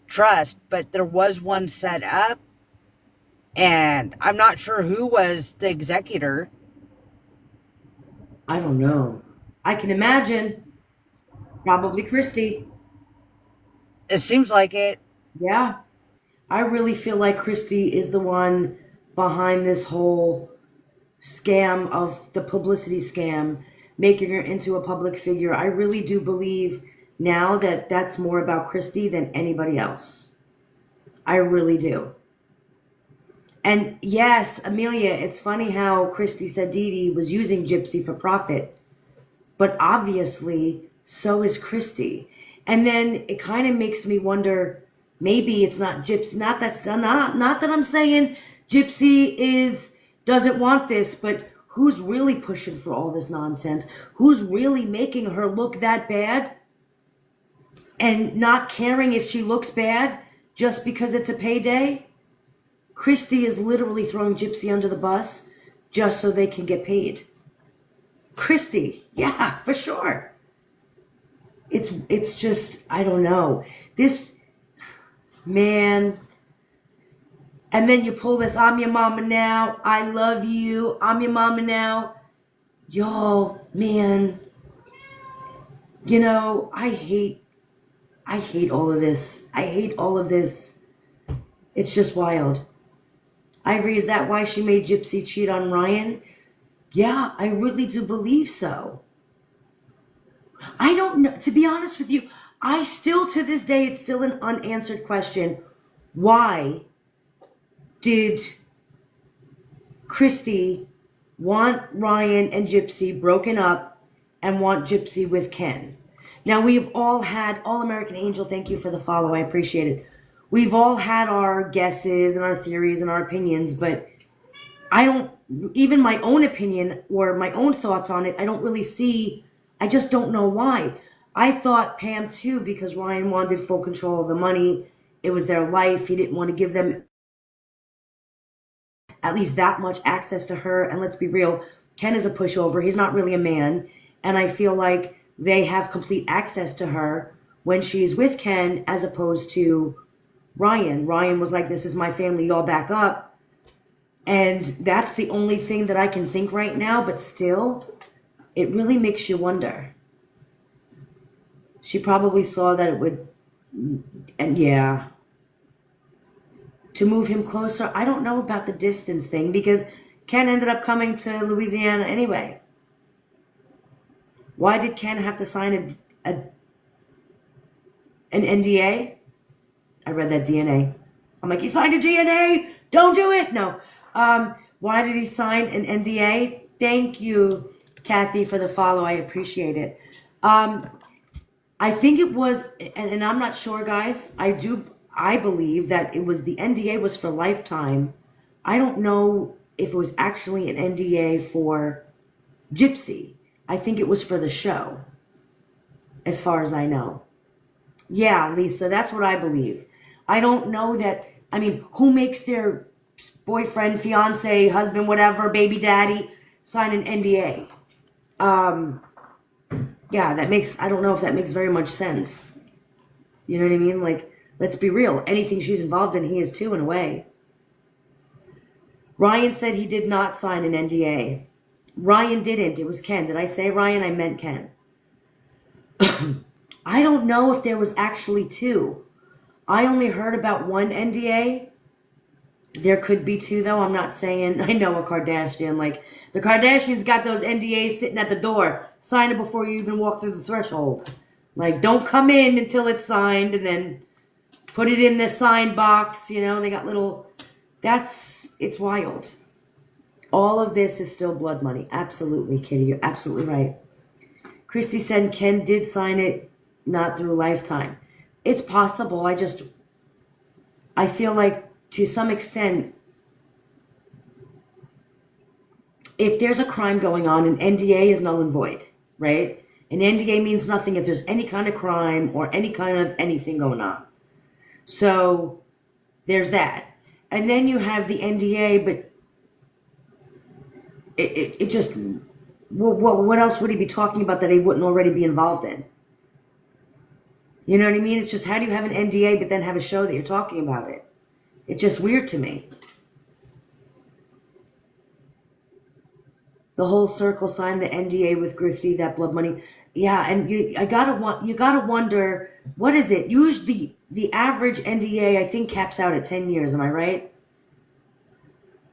Speaker 2: trust, but there was one set up, and I'm not sure who was the executor.
Speaker 1: I don't know. I can imagine. Probably Kristy.
Speaker 2: It seems like it.
Speaker 1: Yeah. I really feel like Kristy is the one behind this whole scam of the publicity scam, making her into a public figure. I really do believe now that that's more about Kristy than anybody else. I really do. And yes, Amelia, it's funny how Kristy said Dee Dee was using Gypsy for profit, but obviously so is Kristy. And then it kind of makes me wonder, maybe it's not Gypsy. Not that I'm saying Gypsy doesn't want this, but who's really pushing for all this nonsense? Who's really making her look that bad and not caring if she looks bad just because it's a payday? Kristy is literally throwing Gypsy under the bus just so they can get paid. Kristy, yeah, for sure. It's just, I don't know. This, man. And then you pull this, I'm your mama now, I love you, I'm your mama now. Y'all, man. You know, I hate all of this. I hate all of this. It's just wild. Ivory, is that why she made Gypsy cheat on Ryan? Yeah, I really do believe so. I don't know. To be honest with you, I still, to this day, it's still an unanswered question. Why did Kristy want Ryan and Gypsy broken up and want Gypsy with Ken? Now, we've all had, All American Angel, thank you for the follow. I appreciate it. We've all had our guesses and our theories and our opinions, but I don't, even my own opinion or my own thoughts on it, I don't really see, I just don't know why. I thought Pam too, because Ryan wanted full control of the money. It was their life. He didn't want to give them at least that much access to her. And let's be real, Ken is a pushover. He's not really a man. And I feel like they have complete access to her when she's with Ken as opposed to Ryan. Ryan was like, this is my family, y'all back up. And that's the only thing that I can think right now, but still, it really makes you wonder. She probably saw that it would, and yeah, to move him closer. I don't know about the distance thing because Ken ended up coming to Louisiana anyway. Why did Ken have to sign an NDA? I read that DNA. I'm like, he signed a DNA? Don't do it. No. Why did he sign an NDA? Thank you, Kathy, for the follow. I appreciate it. I think it was, and I'm not sure, guys. I believe that it was the NDA was for Lifetime. I don't know if it was actually an NDA for Gypsy. I think it was for the show, as far as I know. Yeah, Lisa, that's what I believe. I don't know that. I mean, who makes their boyfriend, fiance, husband, whatever, baby daddy sign an NDA? Yeah, that makes, I don't know if that makes very much sense. You know what I mean? Like, let's be real. Anything she's involved in, he is too, in a way. Ryan said he did not sign an NDA. Ryan didn't. It was Ken. Did I say Ryan? I meant Ken. I don't know if there was actually two. I only heard about one NDA. There could be two, though. I'm not saying. I know a Kardashian. Like, the Kardashians got those NDAs sitting at the door. Sign it before you even walk through the threshold. Like, don't come in until it's signed, and then put it in the sign box. You know, they got little... It's wild. All of this is still blood money. Absolutely, Kitty. You're absolutely right. Kristy said Ken did sign it, not through Lifetime. It's possible. I feel like to some extent, if there's a crime going on, an NDA is null and void, right? An NDA means nothing if there's any kind of crime or any kind of anything going on. So there's that. And then you have the NDA, but it just, what else would he be talking about that he wouldn't already be involved in? You know what I mean? It's just, how do you have an NDA but then have a show that you're talking about it? It's just weird to me. The whole circle signed the NDA with Grifty, that blood money. Yeah, and you gotta wonder, what is it? Usually the average NDA, I think, caps out at 10 years. Am I right?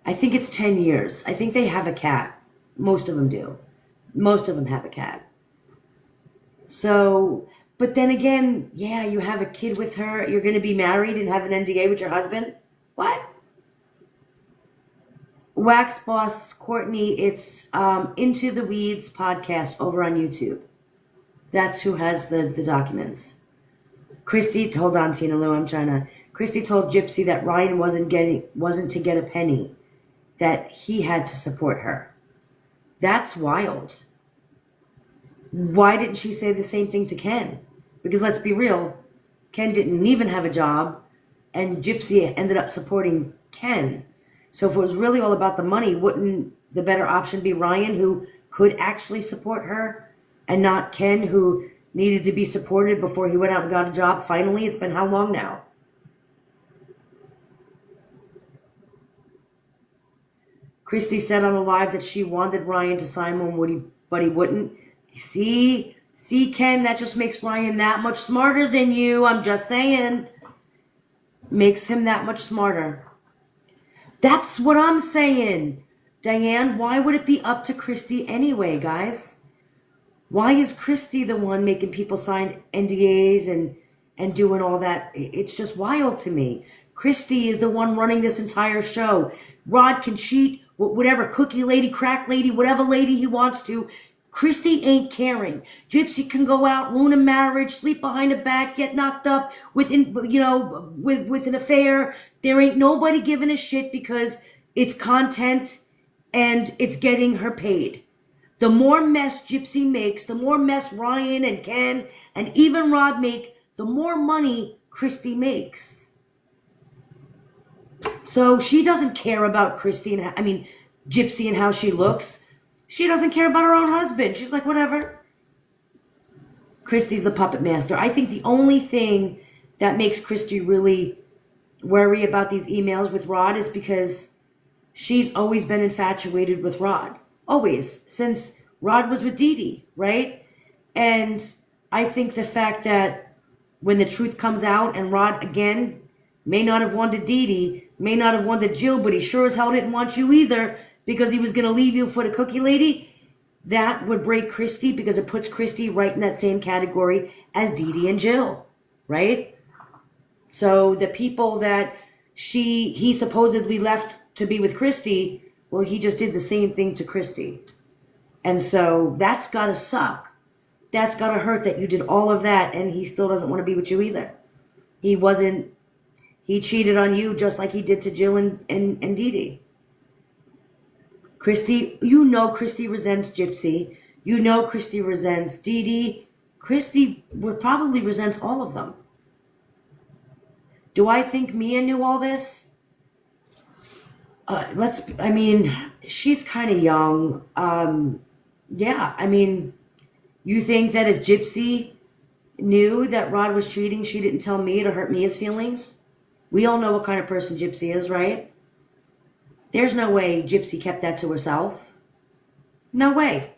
Speaker 1: I think it's 10 years. I think they have a cap. Most of them do. Most of them have a cap. So, but then again, yeah, you have a kid with her. You're going to be married and have an NDA with your husband? What? Wax Boss Courtney, it's Into the Weeds podcast over on YouTube. That's who has the documents. Kristy, hold on, Tina Lou, Kristy told Gypsy that Ryan wasn't to get a penny, that he had to support her. That's wild. Why didn't she say the same thing to Ken? Because let's be real, Ken didn't even have a job, and Gypsy ended up supporting Ken. So if it was really all about the money, wouldn't the better option be Ryan, who could actually support her, and not Ken, who needed to be supported before he went out and got a job? Finally, it's been how long now? Kristy said on a live that she wanted Ryan to sign one, but he wouldn't. See, Ken, that just makes Ryan that much smarter than you. I'm just saying. Makes him that much smarter. That's what I'm saying. Diane, why would it be up to Kristy anyway, guys? Why is Kristy the one making people sign NDAs and doing all that? It's just wild to me. Kristy is the one running this entire show. Rod can cheat, whatever, cookie lady, crack lady, whatever lady he wants to. Kristy ain't caring. Gypsy can go out, ruin a marriage, sleep behind a back, get knocked up with an affair. There ain't nobody giving a shit because it's content and it's getting her paid. The more mess Gypsy makes, the more mess Ryan and Ken and even Rod make, the more money Kristy makes. So she doesn't care about Gypsy and how she looks. She doesn't care about her own husband. She's like, whatever. Kristy's the puppet master. I think the only thing that makes Kristy really worry about these emails with Rod is because she's always been infatuated with Rod. Always. Since Rod was with Dee, right? And I think the fact that when the truth comes out and Rod, again, may not have wanted Dee, may not have wanted Jill, but he sure as hell didn't want you either, because he was going to leave you for the cookie lady, that would break Kristy, because it puts Kristy right in that same category as Dee and Jill, right? So the people that he supposedly left to be with Kristy, well, he just did the same thing to Kristy. And so that's got to suck. That's got to hurt that you did all of that and he still doesn't want to be with you either. He wasn't He cheated on you just like he did to Jill and Dee Dee. Kristy, you know Kristy resents Gypsy. You know Kristy resents Dee Dee. Kristy probably resents all of them. Do I think Mia knew all this? She's kind of young. Yeah, I mean, you think that if Gypsy knew that Rod was cheating, she didn't tell Mia to hurt Mia's feelings? We all know what kind of person Gypsy is, right? There's no way Gypsy kept that to herself. No way.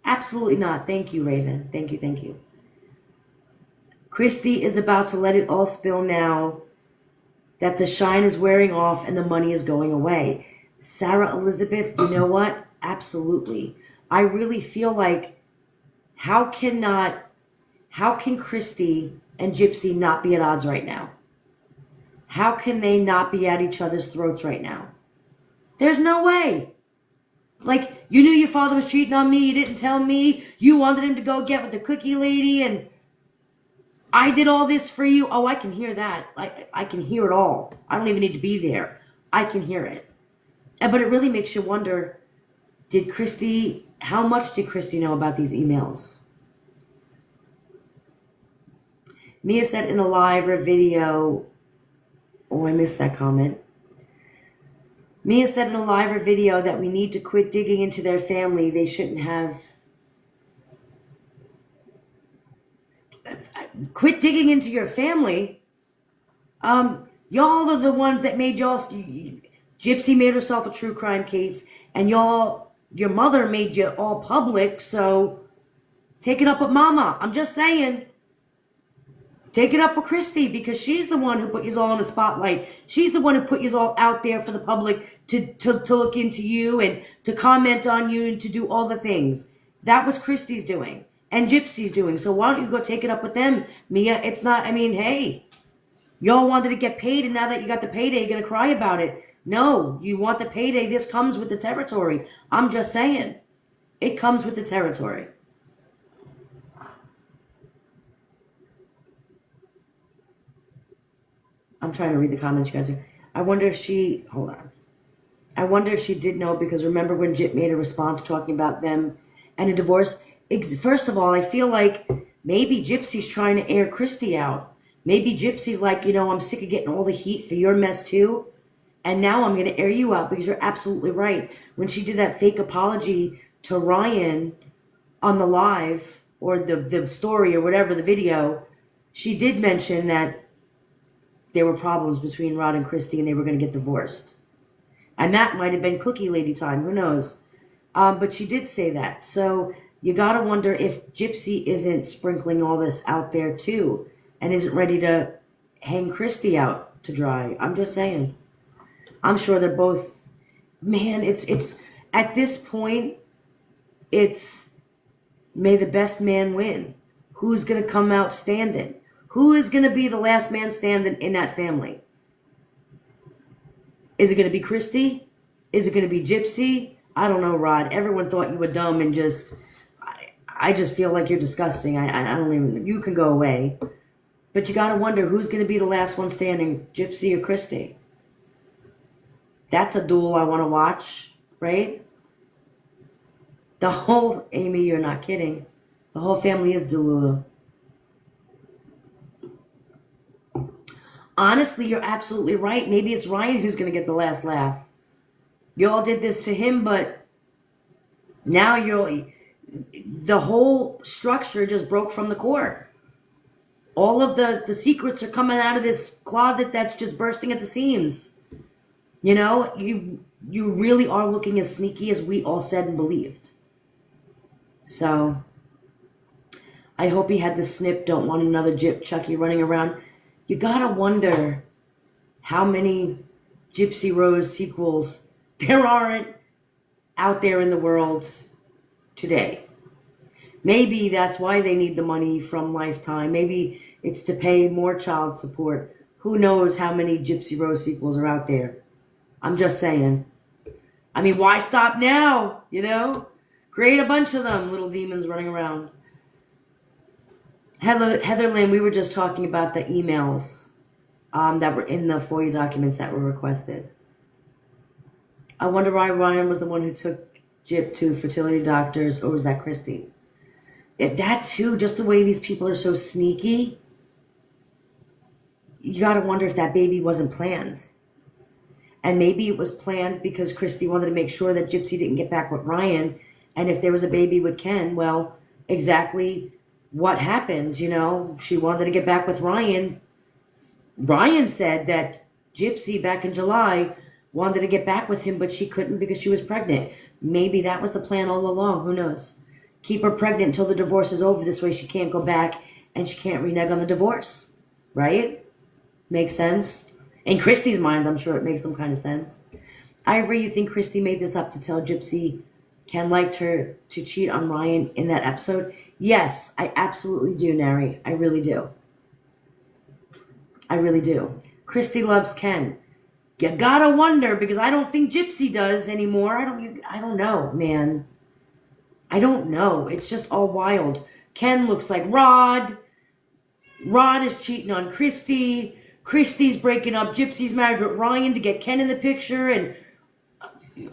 Speaker 1: Absolutely not. Thank you, Raven. Thank you, thank you. Kristy is about to let it all spill now that the shine is wearing off and the money is going away. Sarah Elizabeth, you know what? Absolutely. I really feel like how can Kristy and Gypsy not be at odds right now? How can they not be at each other's throats right now? There's no way. Like, you knew your father was cheating on me, you didn't tell me, you wanted him to go get with the cookie lady, and I did all this for you. Oh, I can hear that. I can hear it all. I don't even need to be there. I can hear it. But it really makes you wonder, how much did Kristy know about these emails? Mia said in a live or video, oh, I missed that comment. Mia said in a live or video that we need to quit digging into their family. They shouldn't have... Quit digging into your family? Y'all are the ones that made y'all... Gypsy made herself a true crime case, and your mother made you all public, so take it up with Mama. I'm just saying. Take it up with Kristy, because she's the one who put you all in the spotlight. She's the one who put you all out there for the public to look into you and to comment on you and to do all the things. That was Kristy's doing and Gypsy's doing. So why don't you go take it up with them, Mia? It's not, hey, y'all wanted to get paid, and now that you got the payday, you're going to cry about it. No, you want the payday. This comes with the territory. I'm just saying. It comes with the territory. I'm trying to read the comments, you guys. I wonder if she... Hold on. I wonder if she did know, because remember when Jip made a response talking about them and a divorce? First of all, I feel like maybe Gypsy's trying to air Kristy out. Maybe Gypsy's like, I'm sick of getting all the heat for your mess too. And now I'm going to air you out, because you're absolutely right. When she did that fake apology to Ryan on the live, or the story or whatever, the video, she did mention that there were problems between Rod and Kristy and they were going to get divorced. And that might have been cookie lady time. Who knows? But she did say that. So you got to wonder if Gypsy isn't sprinkling all this out there too and isn't ready to hang Kristy out to dry. I'm just saying. I'm sure they're both... Man, it's at this point, it's may the best man win. Who's going to come out standing? Who is going to be the last man standing in that family? Is it going to be Kristy? Is it going to be Gypsy? I don't know, Rod. Everyone thought you were dumb and just... I just feel like you're disgusting. I don't even... You can go away. But you got to wonder who's going to be the last one standing, Gypsy or Kristy. That's a duel I want to watch, right? The whole... Amy, you're not kidding. The whole family is Delulu. Honestly, you're absolutely right. Maybe it's Ryan who's going to get the last laugh. You all did this to him, but now the whole structure just broke from the core. All of the secrets are coming out of this closet that's just bursting at the seams. You really are looking as sneaky as we all said and believed. So, I hope he had the snip, don't want another Gyp Chucky running around. You gotta wonder how many Gypsy Rose sequels there aren't out there in the world today. Maybe that's why they need the money from Lifetime. Maybe it's to pay more child support. Who knows how many Gypsy Rose sequels are out there? I'm just saying. Why stop now? Create a bunch of them, little demons running around. Heather Lynn, we were just talking about the emails. that were in the FOIA documents that were requested. I wonder why Ryan was the one who took Gyp to fertility doctors, or was that Kristy? That too, just the way these people are so sneaky, you gotta wonder if that baby wasn't planned. And maybe it was planned because Kristy wanted to make sure that Gypsy didn't get back with Ryan. And if there was a baby with Ken, well, exactly what happened, you know? She wanted to get back with Ryan. Ryan said that Gypsy, back in July, wanted to get back with him, but she couldn't because she was pregnant. Maybe that was the plan all along. Who knows? Keep her pregnant until the divorce is over. This way she can't go back and she can't renege on the divorce. Right? Makes sense? In Kristy's mind, I'm sure it makes some kind of sense. Ivory, you think Kristy made this up to tell Gypsy Ken liked her to cheat on Ryan in that episode? Yes, I absolutely do, Nary. I really do. I really do. Kristy loves Ken. You gotta wonder, because I don't think Gypsy does anymore. I don't know, man. I don't know. It's just all wild. Ken looks like Rod. Rod is cheating on Kristy. Kristy's breaking up Gypsy's marriage with Ryan to get Ken in the picture, and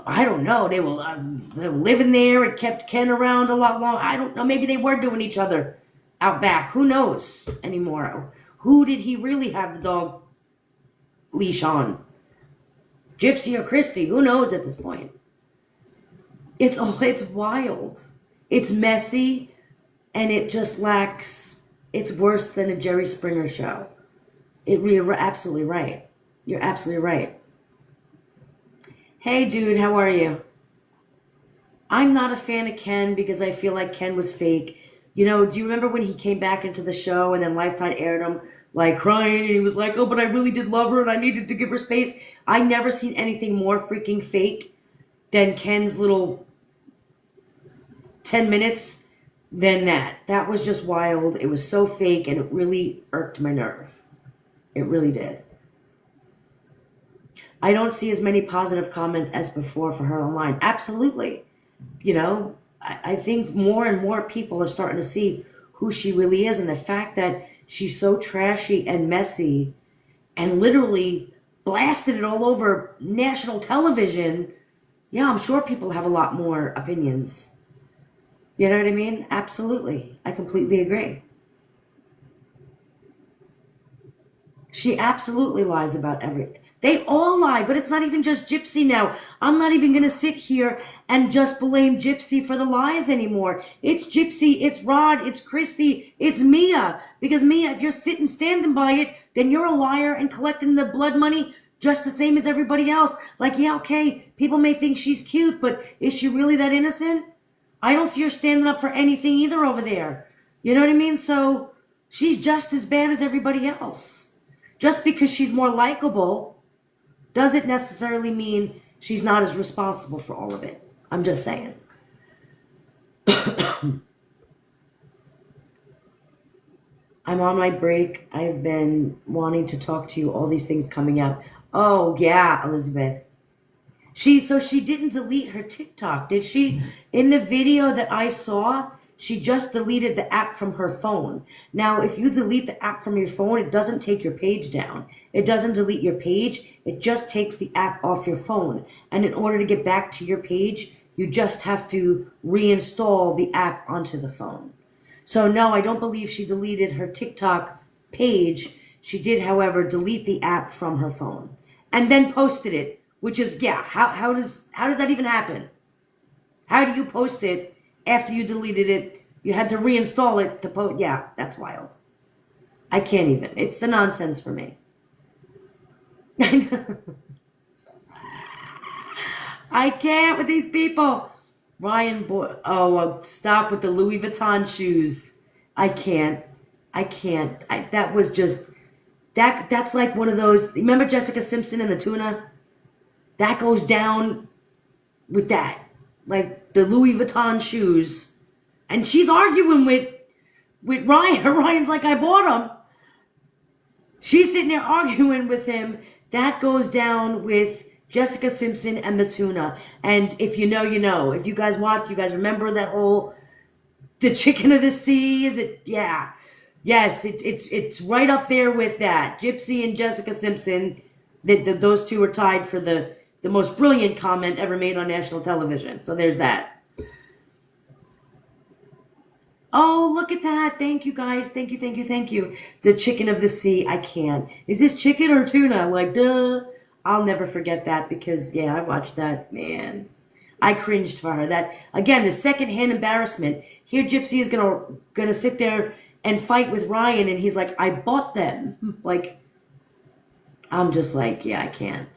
Speaker 1: I don't know. They were living there. It kept Ken around a lot longer. I don't know. Maybe they were doing each other out back. Who knows anymore? Who did he really have the dog leash on? Gypsy or Kristy? Who knows at this point? It's wild. It's messy, and it just lacks. It's worse than a Jerry Springer show. You're absolutely right. You're absolutely right. Hey, dude, how are you? I'm not a fan of Ken because I feel like Ken was fake. You know, do you remember when he came back into the show and then Lifetime aired him like crying and he was like, oh, but I really did love her and I needed to give her space? I never seen anything more freaking fake than Ken's little 10 minutes than that. That was just wild. It was so fake and it really irked my nerve. It really did. I don't see as many positive comments as before for her online. Absolutely. You know, I think more and more people are starting to see who she really is, and the fact that she's so trashy and messy and literally blasted it all over national television. Yeah, I'm sure people have a lot more opinions. You know what I mean? Absolutely. I completely agree. She absolutely lies about everything. They all lie, but it's not even just Gypsy now. I'm not even going to sit here and just blame Gypsy for the lies anymore. It's Gypsy, it's Rod, it's Kristy, it's Mia. Because Mia, if you're sitting standing by it, then you're a liar and collecting the blood money just the same as everybody else. Like, yeah, okay, people may think she's cute, but is she really that innocent? I don't see her standing up for anything either over there. You know what I mean? So she's just as bad as everybody else. Just because she's more likable doesn't necessarily mean she's not as responsible for all of it. I'm just saying. I'm on my break. I've been wanting to talk to you. All these things coming out. Oh, yeah, Elizabeth. So she didn't delete her TikTok, did she? In the video that I saw, she just deleted the app from her phone. Now, if you delete the app from your phone, it doesn't take your page down. It doesn't delete your page. It just takes the app off your phone. And in order to get back to your page, you just have to reinstall the app onto the phone. So no, I don't believe she deleted her TikTok page. She did, however, delete the app from her phone and then posted it, which is, yeah, how does that even happen? How do you post it? After you deleted it, you had to reinstall it to post. Yeah, that's wild. I can't even. It's the nonsense for me. I can't with these people. Ryan, stop with the Louis Vuitton shoes. I can't. That was just, that's like one of those, remember Jessica Simpson and the tuna? That goes down with that. Like the Louis Vuitton shoes. And she's arguing with Ryan. Ryan's like, I bought them. She's sitting there arguing with him. That goes down with Jessica Simpson and the tuna. And if you know, you know. If you guys watch, you guys remember that whole, the chicken of the sea, is it? Yeah. Yes, it's right up there with that. Gypsy and Jessica Simpson, those two are tied for the most brilliant comment ever made on national television. So there's that. Oh, look at that. Thank you, guys. Thank you, thank you, thank you. The chicken of the sea. I can't. Is this chicken or tuna? Like, duh. I'll never forget that because, yeah, I watched that. Man, I cringed for her. That, again, the secondhand embarrassment. Here Gypsy is gonna sit there and fight with Ryan, and he's like, I bought them. Like, I'm just like, yeah, I can't.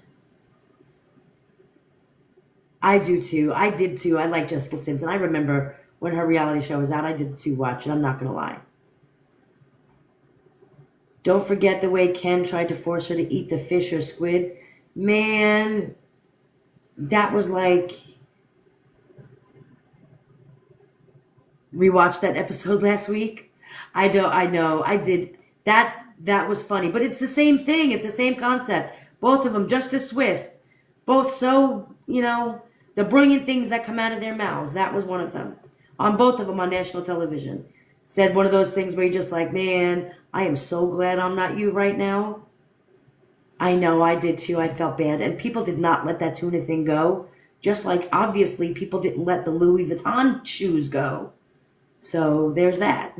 Speaker 1: I do too. I did too. I like Jessica Simpson. I remember when her reality show was out, I did too watch it. I'm not going to lie. Don't forget the way Ken tried to force her to eat the fish or squid. Man, that was like... Rewatched that episode last week. I know. I did. That was funny. But it's the same thing. It's the same concept. Both of them just as swift. Both so, the brilliant things that come out of their mouths. That was one of them. On both of them on national television. Said one of those things where you're just like, man, I am so glad I'm not you right now. I know, I did too. I felt bad. And people did not let that tuna thing go. Just like, obviously, people didn't let the Louis Vuitton shoes go. So, there's that.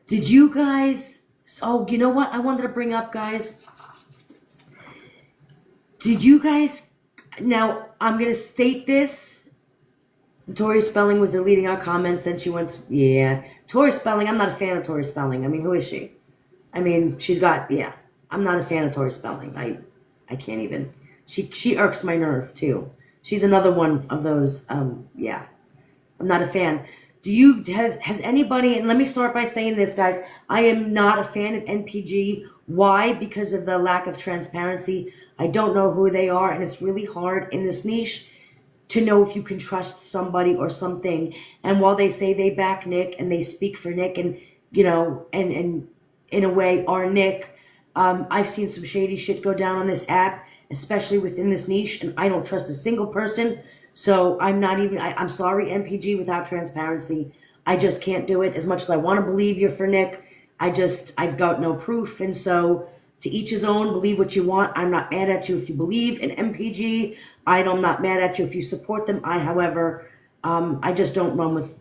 Speaker 1: Did you guys... Oh, you know what I wanted to bring up, guys? Did you guys... Now, I'm going to state this. Tori Spelling was deleting our comments. Then she went... Yeah. Tori Spelling, I'm not a fan of Tori Spelling. I mean, who is she? I mean, she's got... Yeah. I'm not a fan of Tori Spelling. I can't even... She irks my nerve, too. She's another one of those... Yeah. I'm not a fan. Has anybody... And let me start by saying this, guys. I am not a fan of NPG. Why? Because of the lack of transparency. I don't know who they are, and it's really hard in this niche to know if you can trust somebody or something. And while they say they back Nick and they speak for Nick and, and in a way are Nick, I've seen some shady shit go down on this app, especially within this niche, and I don't trust a single person. So I'm sorry, NPG, without transparency. I just can't do it. As much as I want to believe you're for Nick, I've got no proof. And so to each his own, believe what you want. I'm not mad at you if you believe in MPG. I'm not mad at you if you support them. However, I just don't run with,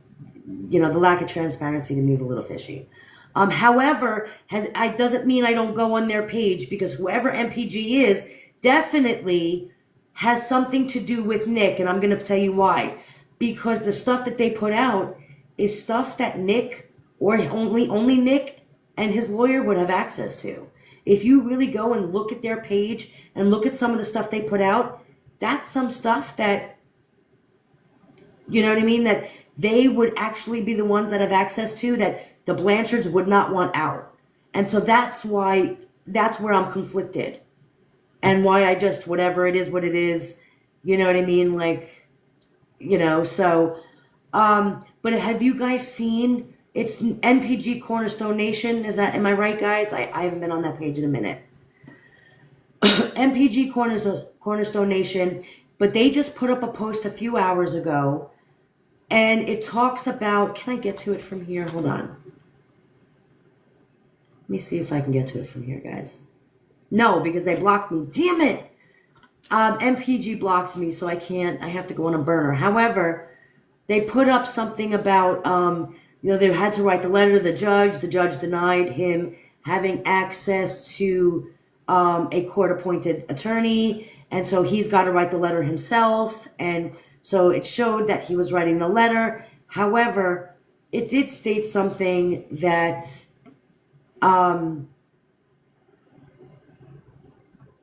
Speaker 1: the lack of transparency to me is a little fishy. However, doesn't mean I don't go on their page, because whoever MPG is definitely has something to do with Nick, and I'm going to tell you why. Because the stuff that they put out is stuff that Nick, or only Nick and his lawyer would have access to. If you really go and look at their page and look at some of the stuff they put out, that's some stuff that, you know what I mean, that they would actually be the ones that have access to, that the Blanchards would not want out. And so that's where I'm conflicted. And why I just, whatever it is, what it is, you know what I mean? Like, so, but have you guys seen, it's NPG Cornerstone Nation, am I right, guys? I haven't been on that page in a minute. MPG Cornerstone Nation, but they just put up a post a few hours ago, and it talks about, can I get to it from here? Hold on. Let me see if I can get to it from here, guys. No, because they blocked me. Damn it! MPG blocked me, so I have to go on a burner. However, they put up something about, they had to write the letter to the judge. The judge denied him having access to a court-appointed attorney, and so he's got to write the letter himself. And so it showed that he was writing the letter. However, it did state something that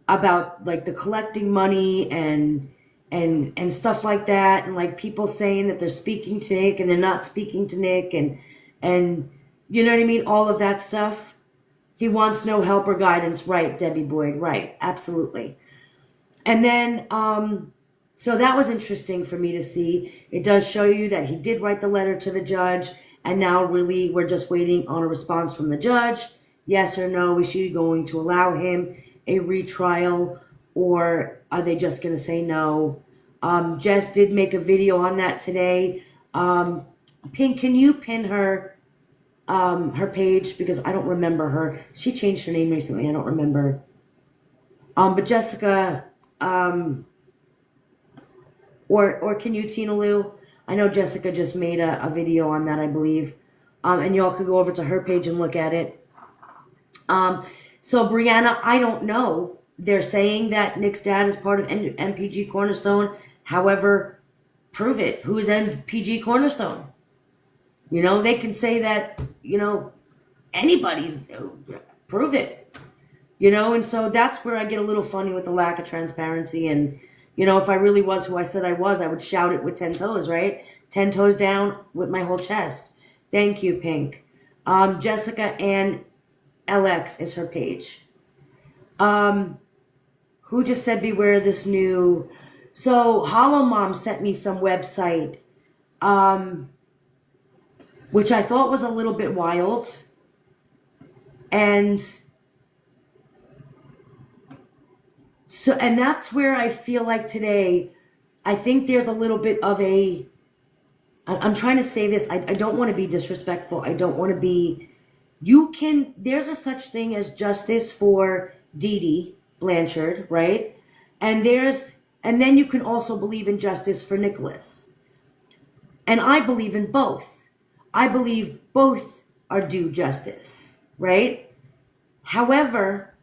Speaker 1: about like the collecting money and stuff like that, and like people saying that they're speaking to Nick and they're not speaking to Nick, and you know what I mean, all of that stuff. He wants no help or guidance, right, Debbie Boyd, right, absolutely. And then so that was interesting for me to see. It does show you that he did write the letter to the judge, and now really we're just waiting on a response from the judge. Yes or no, is she going to allow him a retrial, or are they just going to say no? Jess did make a video on that today. Pink, can you pin her page, because I don't remember her. She changed her name recently. I don't remember. But Jessica, or can you, Tina Lou? I know Jessica just made a video on that, I believe. And y'all could go over to her page and look at it. So Brianna, I don't know. They're saying that Nick's dad is part of MPG Cornerstone. However, prove it. Who is MPG Cornerstone? You know, they can say that, you know, anybody's, prove it. You know, and so that's where I get a little funny with the lack of transparency. And, you know, if I really was who I said I was, I would shout it with 10 toes, right? 10 toes down with my whole chest. Thank you, Pink. Jessica Ann LX is her page. Who just said beware this new... So Hollow Mom sent me some website, which I thought was a little bit wild. And so, and that's where I feel like today, I think there's a little bit of a, I'm trying to say this, I don't want to be disrespectful. I don't want to be, there's a such thing as justice for Dee Blanchard, right? And then you can also believe in justice for Nicholas. And I believe in both. I believe both are due justice, right? However,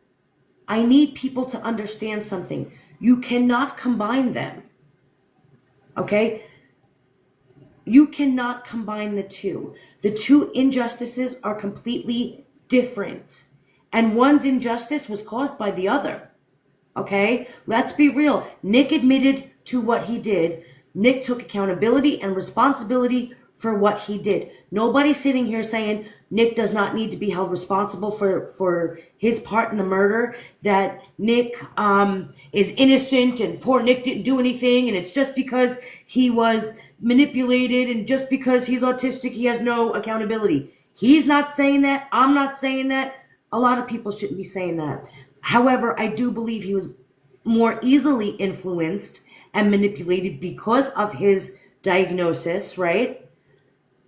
Speaker 1: I need people to understand something. You cannot combine them, okay? You cannot combine the two. The two injustices are completely different. And one's injustice was caused by the other, okay? Let's be real. Nick admitted to what he did. Nick took accountability and responsibility for what he did. Nobody's sitting here saying Nick does not need to be held responsible for his part in the murder, that Nick is innocent and poor Nick didn't do anything and it's just because he was manipulated and just because he's autistic he has no accountability. He's not saying that. I'm not saying that. A lot of people shouldn't be saying that. However, I do believe he was more easily influenced and manipulated because of his diagnosis, right?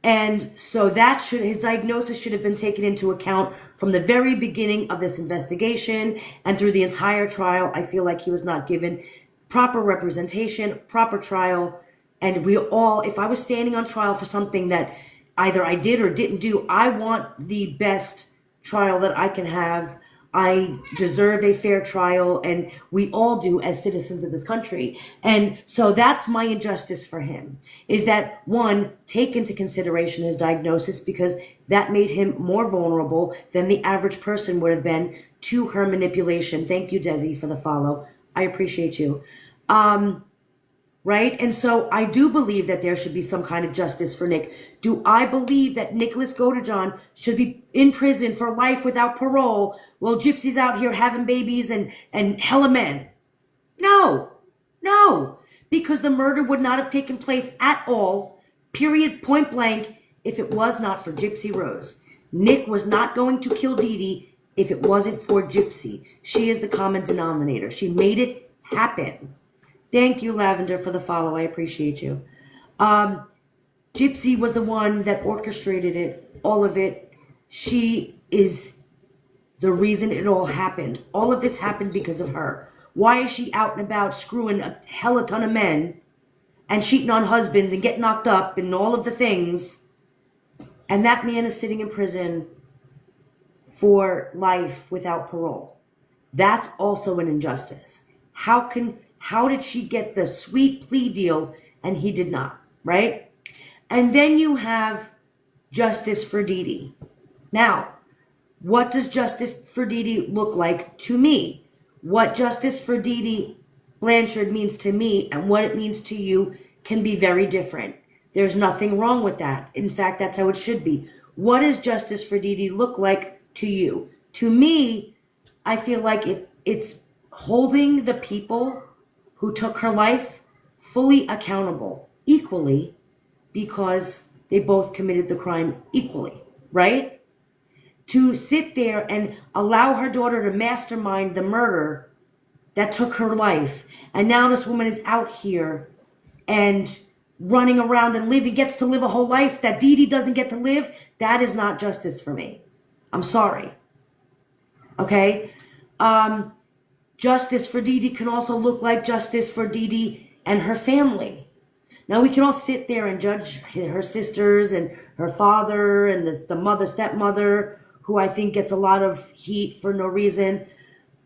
Speaker 1: And so his diagnosis should have been taken into account from the very beginning of this investigation and through the entire trial. I feel like he was not given proper representation, proper trial. And if I was standing on trial for something that either I did or didn't do, I want the best trial that I can have. I deserve a fair trial, and we all do as citizens of this country. And so that's my injustice for him, is that, one, take into consideration his diagnosis, because that made him more vulnerable than the average person would have been to her manipulation. Thank you, Desi, for the follow. I appreciate you. Right? And so I do believe that there should be some kind of justice for Nick. Do I believe that Nicholas Godejohn should be in prison for life without parole while Gypsy's out here having babies and hella men? No. Because the murder would not have taken place at all, period, point blank, if it was not for Gypsy Rose. Nick was not going to kill Dee if it wasn't for Gypsy. She is the common denominator. She made it happen. Thank you, Lavender, for the follow. I appreciate you. Gypsy was the one that orchestrated it, all of it. She is the reason it all happened. All of this happened because of her. Why is she out and about screwing a hell ton of men and cheating on husbands and getting knocked up and all of the things? And that man is sitting in prison for life without parole. That's also an injustice. How did she get the sweet plea deal and he did not, right? And then you have justice for Dee. Now, what does justice for Dee look like to me? What justice for Dee Blanchard means to me and what it means to you can be very different. There's nothing wrong with that. In fact, that's how it should be. What does justice for Dee look like to you? To me, I feel like it's holding the people who took her life fully accountable, equally, because they both committed the crime equally, right? To sit there and allow her daughter to mastermind the murder that took her life, and now this woman is out here and running around and living, gets to live a whole life that Dee Dee doesn't get to live, that is not justice for me. I'm sorry. Okay? Justice for Dee Dee can also look like justice for Dee Dee and her family. Now, we can all sit there and judge her sisters and her father and the mother, stepmother, who I think gets a lot of heat for no reason.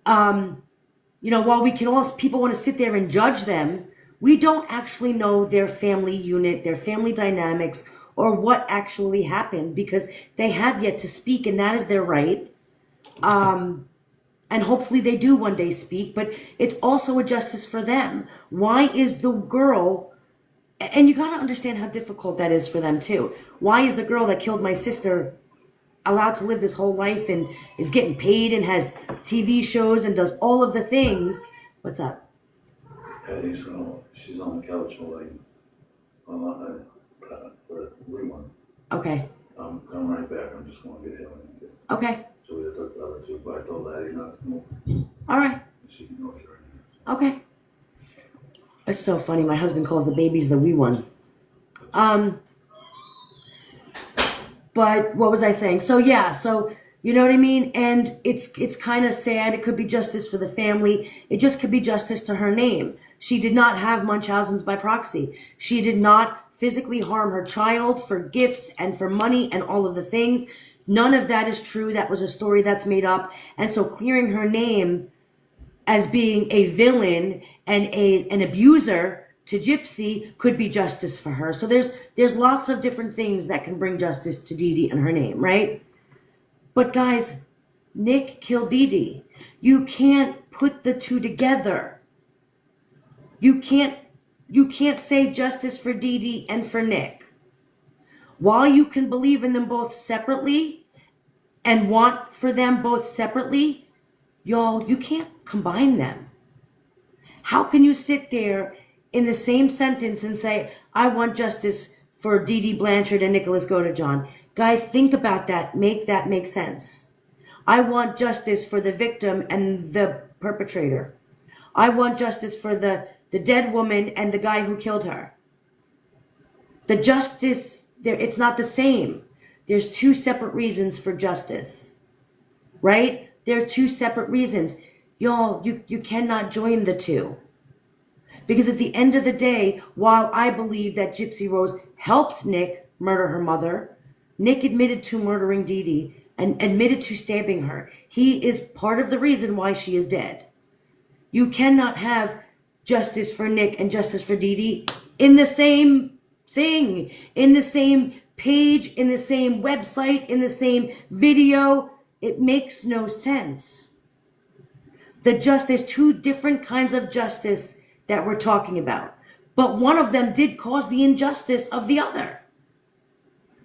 Speaker 1: While we can all, people want to sit there and judge them, we don't actually know their family unit, their family dynamics, or what actually happened, because they have yet to speak, and that is their right. And hopefully they do one day speak, but it's also a justice for them. Why is the girl... And you got to understand how difficult that is for them, too. Why is the girl that killed my sister allowed to live this whole life and is getting paid and has TV shows and does all of the things? What's up?
Speaker 3: Yeah, she's on the couch for rewind.
Speaker 1: Okay.
Speaker 3: I'm coming right back. I'm just going to get him.
Speaker 1: Okay.
Speaker 3: So we took the other two, but I told Laddie not to move.
Speaker 1: All right.
Speaker 3: She knows her right
Speaker 1: Okay. It's so funny. My husband calls the babies the wee one. But what was I saying? So yeah, so you know what I mean? And it's kind of sad. It could be justice for the family. It just could be justice to her name. She did not have Munchausen's by proxy. She did not physically harm her child for gifts and for money and all of the things. None of that is true. That was a story that's made up. And so clearing her name as being a villain and an abuser to Gypsy could be justice for her. So there's lots of different things that can bring justice to Dee Dee and her name, right? But guys, Nick killed Dee Dee. You can't put the two together. You can't save justice for Dee Dee and for Nick. While you can believe in them both separately and want for them both separately, y'all, you can't combine them. How can you sit there in the same sentence and say, I want justice for Dee Dee Blanchard and Nicholas Godejohn? Guys, think about that. Make that make sense. I want justice for the victim and the perpetrator. I want justice for the dead woman and the guy who killed her. The justice, it's not the same. There's two separate reasons for justice, right? There are two separate reasons. Y'all, you cannot join the two. Because at the end of the day, while I believe that Gypsy Rose helped Nick murder her mother, Nick admitted to murdering Dee Dee and admitted to stabbing her. He is part of the reason why she is dead. You cannot have justice for Nick and justice for Dee Dee in the same thing, in the same page, in the same website, in the same video. It makes no sense. There's two different kinds of justice that we're talking about. But one of them did cause the injustice of the other.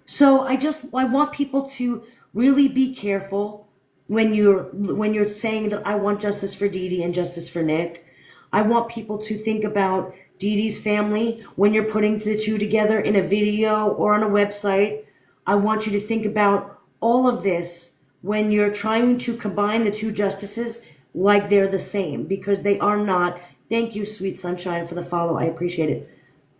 Speaker 1: So I want people to really be careful when you're saying that I want justice for Dee Dee and justice for Nick. I want people to think about Dee Dee's family when you're putting the two together in a video or on a website. I want you to think about all of this when you're trying to combine the two justices like they're the same, because they are not. Thank you, Sweet Sunshine, for the follow. I appreciate it.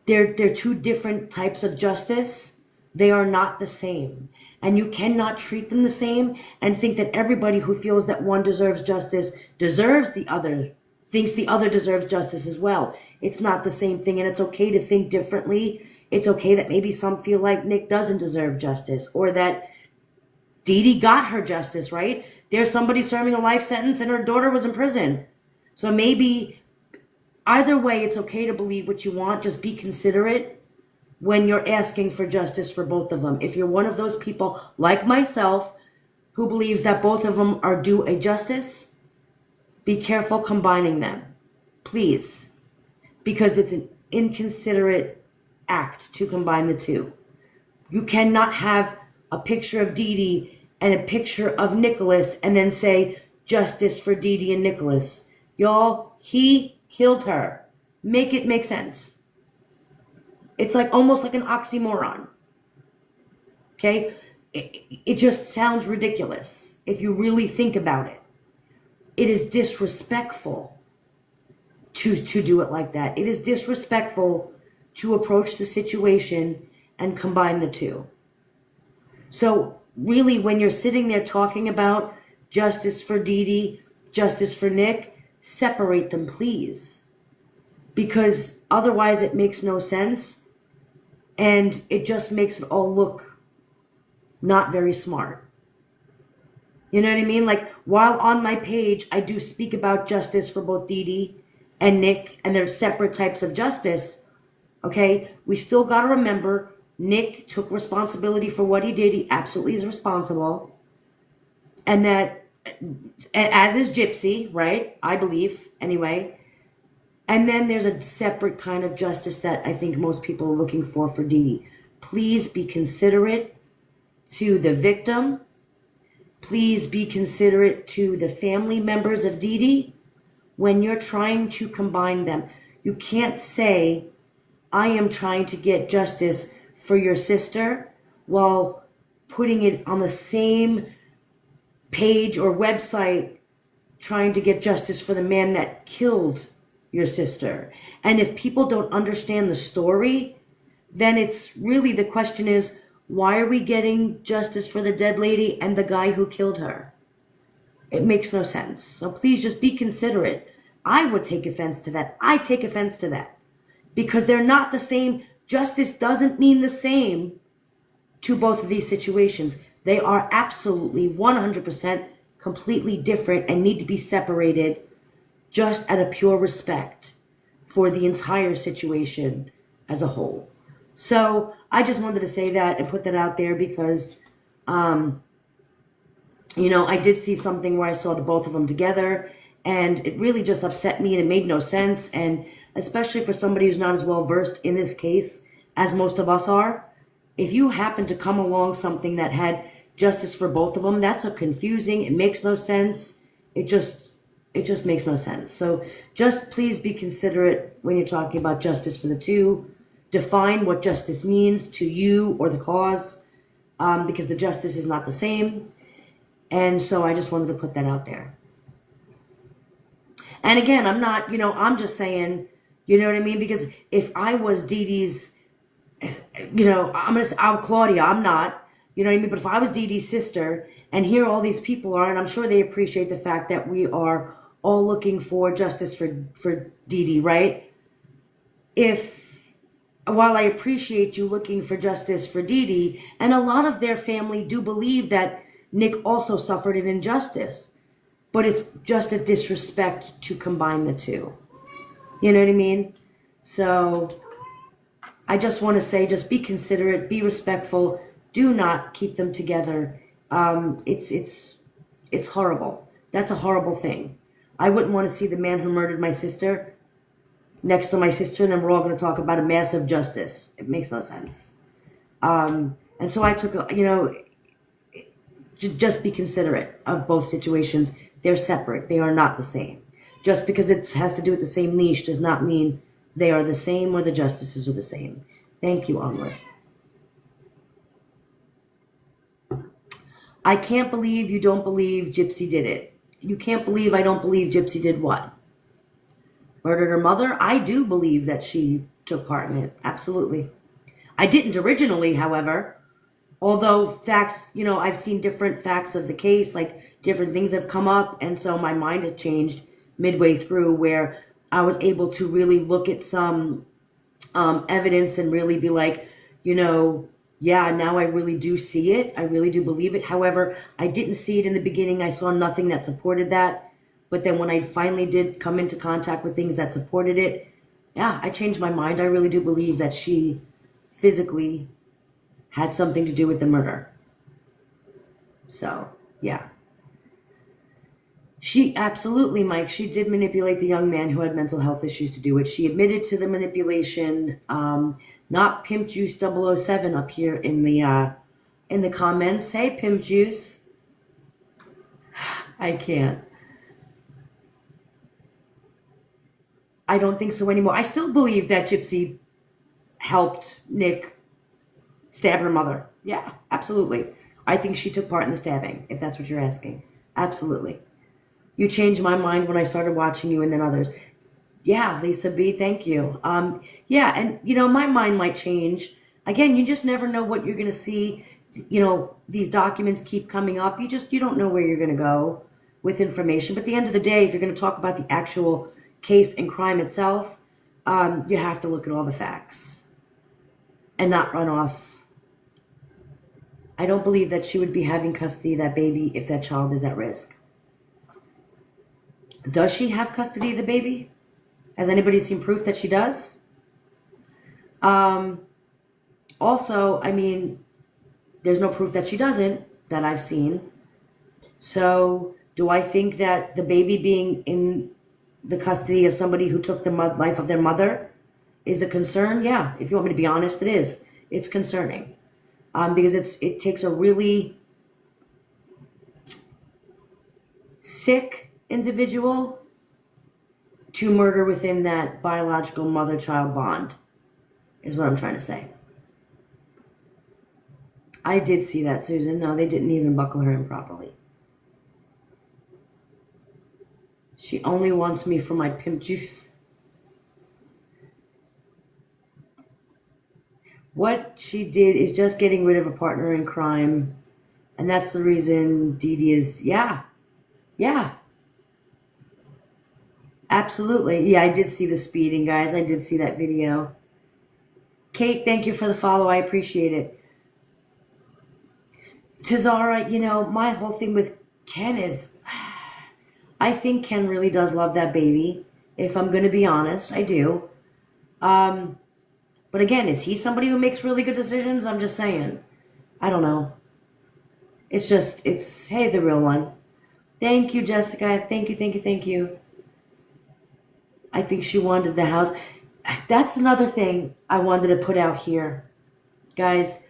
Speaker 1: They're two different types of justice. They are not the same. And you cannot treat them the same and think that everybody who feels that one deserves justice deserves the other, thinks the other deserves justice as well. It's not the same thing, and it's okay to think differently. It's okay that maybe some feel like Nick doesn't deserve justice, or that Dee Dee got her justice, right? There's somebody serving a life sentence and her daughter was in prison. So maybe either way, it's okay to believe what you want. Just be considerate when you're asking for justice for both of them. If you're one of those people like myself who believes that both of them are due a justice, be careful combining them, please, because it's an inconsiderate act to combine the two. You cannot have a picture of Dee Dee and a picture of Nicholas and then say justice for Dee Dee and Nicholas. Y'all, he killed her. Make it make sense. It's like almost like an oxymoron. Okay? It just sounds ridiculous if you really think about it. It is disrespectful to do it like that. It is disrespectful to approach the situation and combine the two. So really, when you're sitting there talking about justice for Dee, justice for Nick, separate them, please. Because otherwise it makes no sense, and it just makes it all look not very smart. You know what I mean? Like, while on my page, I do speak about justice for both Dee and Nick, and there's separate types of justice, okay? We still got to remember, Nick took responsibility for what he did. He absolutely is responsible. And that, as is Gypsy, right? I believe, anyway. And then there's a separate kind of justice that I think most people are looking for Dee. Please be considerate to the victim. Please be considerate to the family members of Dee when you're trying to combine them. You can't say, I am trying to get justice for your sister while putting it on the same page or website trying to get justice for the man that killed your sister. And if people don't understand the story, then it's really, the question is, why are we getting justice for the dead lady and the guy who killed her? It makes no sense. So please just be considerate. I would take offense to that. I take offense to that because they're not the same. Justice doesn't mean the same to both of these situations. They are absolutely 100% completely different and need to be separated just out of pure respect for the entire situation as a whole. So I just wanted to say that and put that out there because, I did see something where I saw the both of them together and it really just upset me and it made no sense. And especially for somebody who's not as well versed in this case as most of us are, if you happen to come along something that had justice for both of them, that's a confusing, it makes no sense. It just makes no sense. So just please be considerate when you're talking about justice for the two. Define what justice means to you or the cause, because the justice is not the same. And so I just wanted to put that out there. And again, I'm not, I'm just saying, you know what I mean? Because if I was Dee's, I'm Claudia, I'm not, you know what I mean? But if I was Dee's sister and here all these people are, and I'm sure they appreciate the fact that we are all looking for justice for Dee, right? While I appreciate you looking for justice for Dee, and a lot of their family do believe that Nick also suffered an injustice, but it's just a disrespect to combine the two. You know what I mean? So I just want to say, just be considerate, be respectful. Do not keep them together. It's horrible. That's a horrible thing. I wouldn't want to see the man who murdered my sister next to my sister, and then we're all going to talk about a massive justice. It makes no sense. And so I took, just be considerate of both situations. They're separate. They are not the same. Just because it has to do with the same niche does not mean they are the same or the justices are the same. Thank you, Onward. I can't believe you don't believe Gypsy did it. You can't believe I don't believe Gypsy did what? Murdered her mother? I do believe that she took part in it. Absolutely. I didn't originally, however. Although facts, I've seen different facts of the case, like different things have come up. And so my mind had changed midway through where I was able to really look at some evidence and really be like, yeah, now I really do see it. I really do believe it. However, I didn't see it in the beginning. I saw nothing that supported that. But then when I finally did come into contact with things that supported it, yeah, I changed my mind. I really do believe that she physically had something to do with the murder. So, yeah. She absolutely, Mike, she did manipulate the young man who had mental health issues to do it. She admitted to the manipulation. Not Pimp Juice 007 up here in the comments. Hey, Pimp Juice. I can't. I don't think so anymore. I still believe that Gypsy helped Nick stab her mother. Yeah, absolutely. I think she took part in the stabbing, if that's what you're asking. Absolutely. You changed my mind when I started watching you and then others. Yeah, Lisa B, thank you. Yeah, and my mind might change. Again, you just never know what you're going to see. These documents keep coming up. You don't know where you're going to go with information. But at the end of the day, if you're going to talk about the actual case and crime itself, you have to look at all the facts and not run off. I don't believe that she would be having custody of that baby if that child is at risk. Does she have custody of the baby? Has anybody seen proof that she does? Also, I mean, there's no proof that she doesn't that I've seen. So, do I think that the baby being in the custody of somebody who took the life of their mother is a concern? Yeah, if you want me to be honest, it is. It's concerning because it takes a really sick individual to murder within that biological mother-child bond, is what I'm trying to say. I did see that, Susan. No, they didn't even buckle her in properly. She only wants me for my pimp juice. What she did is just getting rid of a partner in crime, and that's the reason Dee is, yeah. Absolutely. Yeah, I did see the speeding, guys. I did see that video. Kate, thank you for the follow. I appreciate it. Tazara, my whole thing with Ken is I think Ken really does love that baby. If I'm going to be honest, I do. But again, is he somebody who makes really good decisions? I'm just saying. I don't know. It's hey, the real one. Thank you, Jessica. Thank you. I think she wanted the house. That's another thing I wanted to put out here. Guys,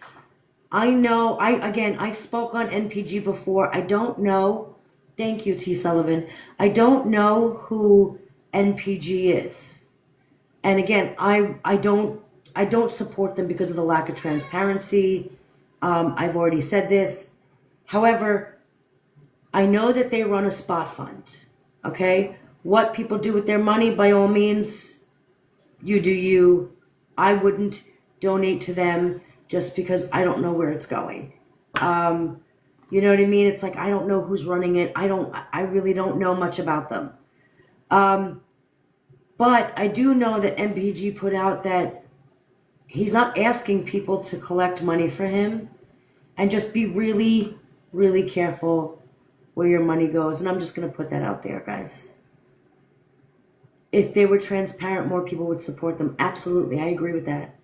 Speaker 1: I know, I spoke on NPG before. I don't know. Thank you, T. Sullivan. I don't know who NPG is. And again, I don't support them because of the lack of transparency. I've already said this. However, I know that they run a spot fund. Okay? What people do with their money, by all means, you do you. I wouldn't donate to them just because I don't know where it's going. You know what I mean? It's like I don't know who's running it. I really don't know much about them. But I do know that MPG put out that he's not asking people to collect money for him, and just be really, really careful where your money goes. And I'm just going to put that out there, guys. If they were transparent, more people would support them. Absolutely, I agree with that.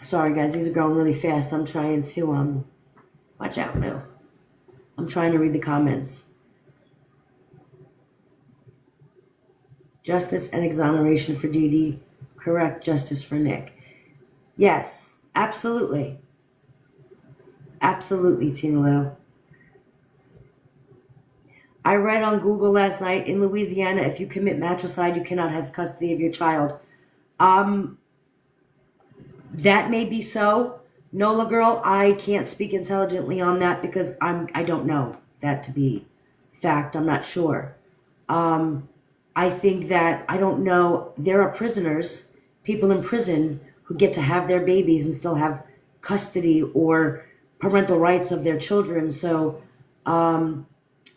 Speaker 1: Sorry, guys, these are going really fast. I'm trying to, watch out now. I'm trying to read the comments. Justice and exoneration for Dee Dee. Correct, justice for Nick. Yes, absolutely. Absolutely, Tina Lou. I read on Google last night, in Louisiana, if you commit matricide, you cannot have custody of your child. That may be so. Nola girl, I can't speak intelligently on that because I don't know that to be fact. I'm not sure. I think that, I don't know, there are prisoners, people in prison who get to have their babies and still have custody or parental rights of their children. So,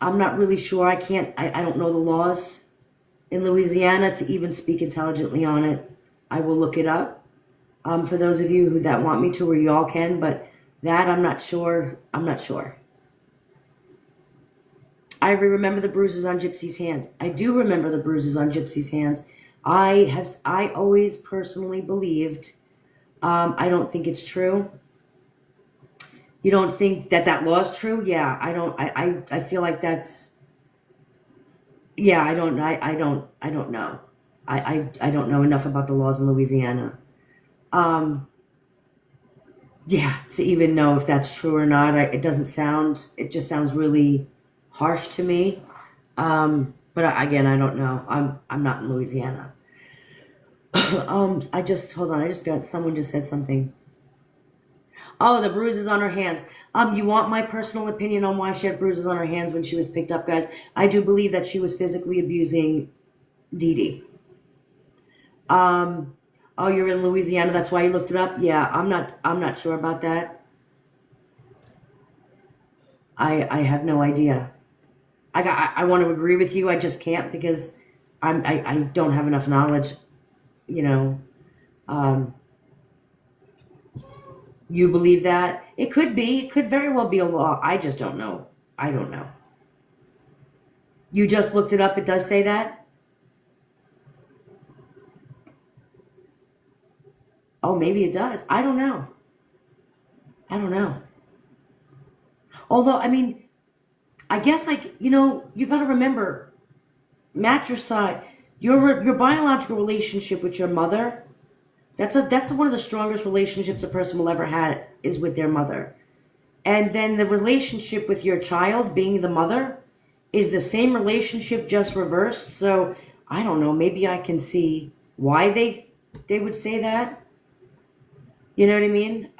Speaker 1: I'm not really sure. I don't know the laws in Louisiana to even speak intelligently on it. I will look it up. For those of you that want me to, or you all can, but that I'm not sure. Ivory, remember the bruises on Gypsy's hands. I do remember the bruises on Gypsy's hands. I always personally believed, I don't think it's true. You don't think that law is true? Yeah, I feel like that's, yeah, I don't know. I don't know enough about the laws in Louisiana. Yeah, to even know if that's true or not. It just sounds really harsh to me. But again, I don't know. I'm not in Louisiana. Hold on. Someone just said something. Oh, the bruises on her hands. You want my personal opinion on why she had bruises on her hands when she was picked up, guys? I do believe that she was physically abusing Dee Dee. Oh, you're in Louisiana. That's why you looked it up. Yeah, I'm not sure about that. I have no idea. I want to agree with you. I just can't because I don't have enough knowledge. You know. You believe that? It could be. It could very well be a law. I just don't know. I don't know. You just looked it up. It does say that? Oh, maybe it does. I don't know. I don't know. Although, I mean, I guess you got to remember, matricide, your biological relationship with your mother. That's one of the strongest relationships a person will ever have is with their mother. And then the relationship with your child, being the mother, is the same relationship, just reversed. So I don't know. Maybe I can see why they would say that. You know what I mean?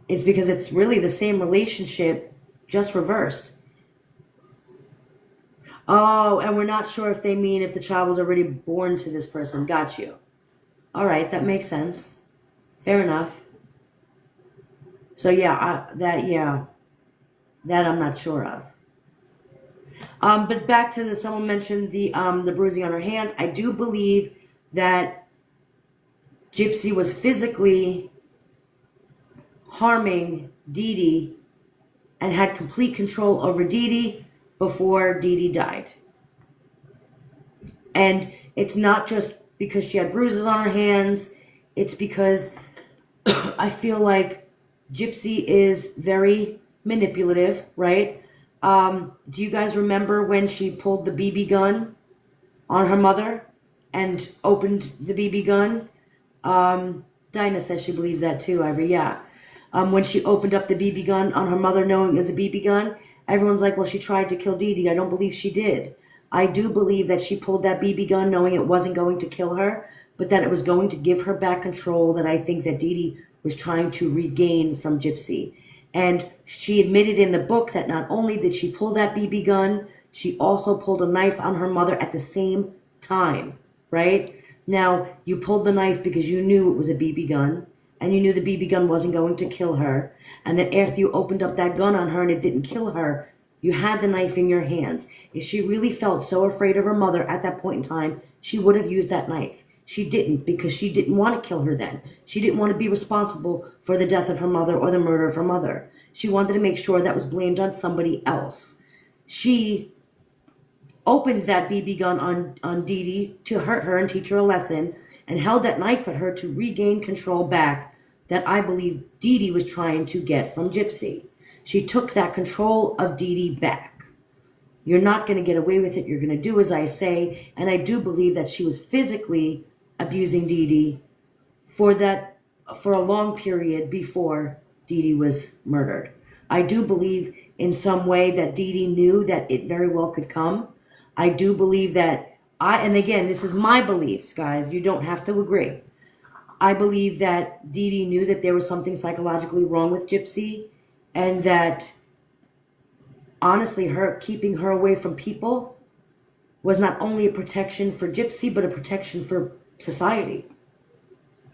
Speaker 1: It's because it's really the same relationship, just reversed. Oh, and we're not sure if they mean if the child was already born to this person. Got you. All right, that makes sense. Fair enough. So yeah, that I'm not sure of. But back to someone mentioned the bruising on her hands. I do believe that Gypsy was physically harming Dee Dee and had complete control over Dee Dee before Dee Dee died. And it's not just because she had bruises on her hands. It's because I feel like Gypsy is very manipulative, right? Do you guys remember when she pulled the BB gun on her mother and opened the BB gun? Dinah says she believes that too, Ivory, yeah. When she opened up the BB gun on her mother knowing it was a BB gun, everyone's like, well, she tried to kill Dee Dee. I don't believe she did. I do believe that she pulled that BB gun knowing it wasn't going to kill her, but that it was going to give her back control that I think that Dee Dee was trying to regain from Gypsy. And she admitted in the book that not only did she pull that BB gun, she also pulled a knife on her mother at the same time, right? Now, you pulled the knife because you knew it was a BB gun, and you knew the BB gun wasn't going to kill her, and that after you opened up that gun on her and it didn't kill her, you had the knife in your hands. If she really felt so afraid of her mother at that point in time, she would have used that knife. She didn't, because she didn't want to kill her then. She didn't want to be responsible for the death of her mother or the murder of her mother. She wanted to make sure that was blamed on somebody else. She opened that BB gun on Dee Dee to hurt her and teach her a lesson, and held that knife at her to regain control back that I believe Dee Dee was trying to get from Gypsy. She took that control of Dee Dee back. You're not going to get away with it. You're going to do as I say. And I do believe that she was physically abusing Dee Dee for a long period before Dee Dee was murdered. I do believe in some way that Dee Dee knew that it very well could come. I do believe that and again, this is my beliefs, guys. You don't have to agree. I believe that Dee Dee knew that there was something psychologically wrong with Gypsy, and that honestly, keeping her away from people was not only a protection for Gypsy, but a protection for society.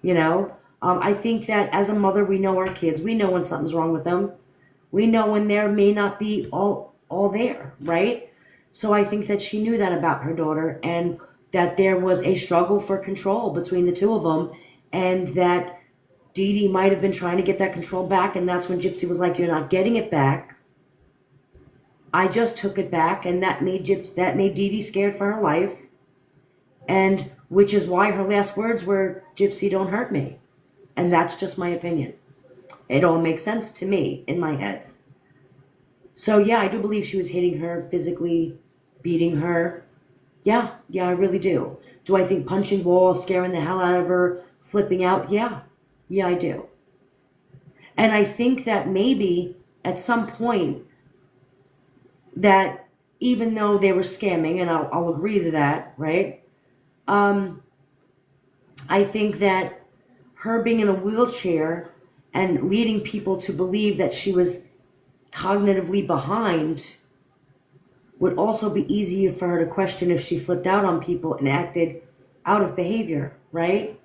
Speaker 1: You know, I think that as a mother, we know our kids. We know when something's wrong with them. We know when there may not be all there, right? So I think that she knew that about her daughter, and that there was a struggle for control between the two of them, and that Dee Dee might have been trying to get that control back, and that's when Gypsy was like, you're not getting it back. I just took it back, and that made Dee Dee scared for her life, and which is why her last words were, Gypsy, don't hurt me. And that's just my opinion. It all makes sense to me in my head. So yeah, I do believe she was hitting her, physically beating her. Yeah, I really do. Do I think punching walls, scaring the hell out of her, flipping out? Yeah, I do. And I think that maybe at some point that even though they were scamming, and I'll agree to that, right? I think that her being in a wheelchair and leading people to believe that she was cognitively behind would also be easier for her to question if she flipped out on people and acted out of behavior, right?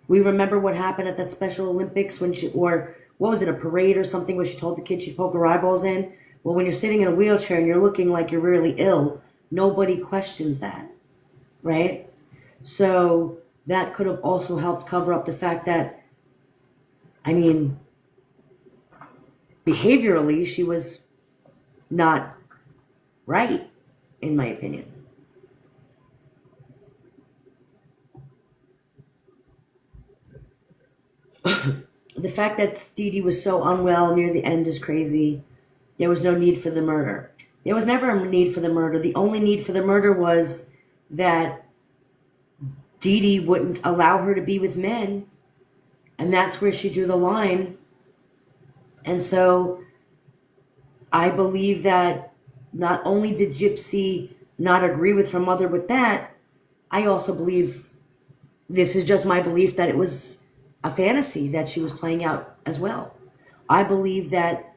Speaker 1: We remember what happened at that Special Olympics when she, or what was it, a parade or something, where she told the kid she'd poke her eyeballs in. Well, when you're sitting in a wheelchair and you're looking like you're really ill, nobody questions that, right? So that could have also helped cover up the fact that, I mean, behaviorally, she was not right, in my opinion. The fact that Dee Dee was so unwell near the end is crazy. There was no need for the murder. There was never a need for the murder. The only need for the murder was that Dee Dee wouldn't allow her to be with men. And that's where she drew the line. And so I believe that not only did Gypsy not agree with her mother with that, I also believe, this is just my belief, that it was a fantasy that she was playing out as well. I believe that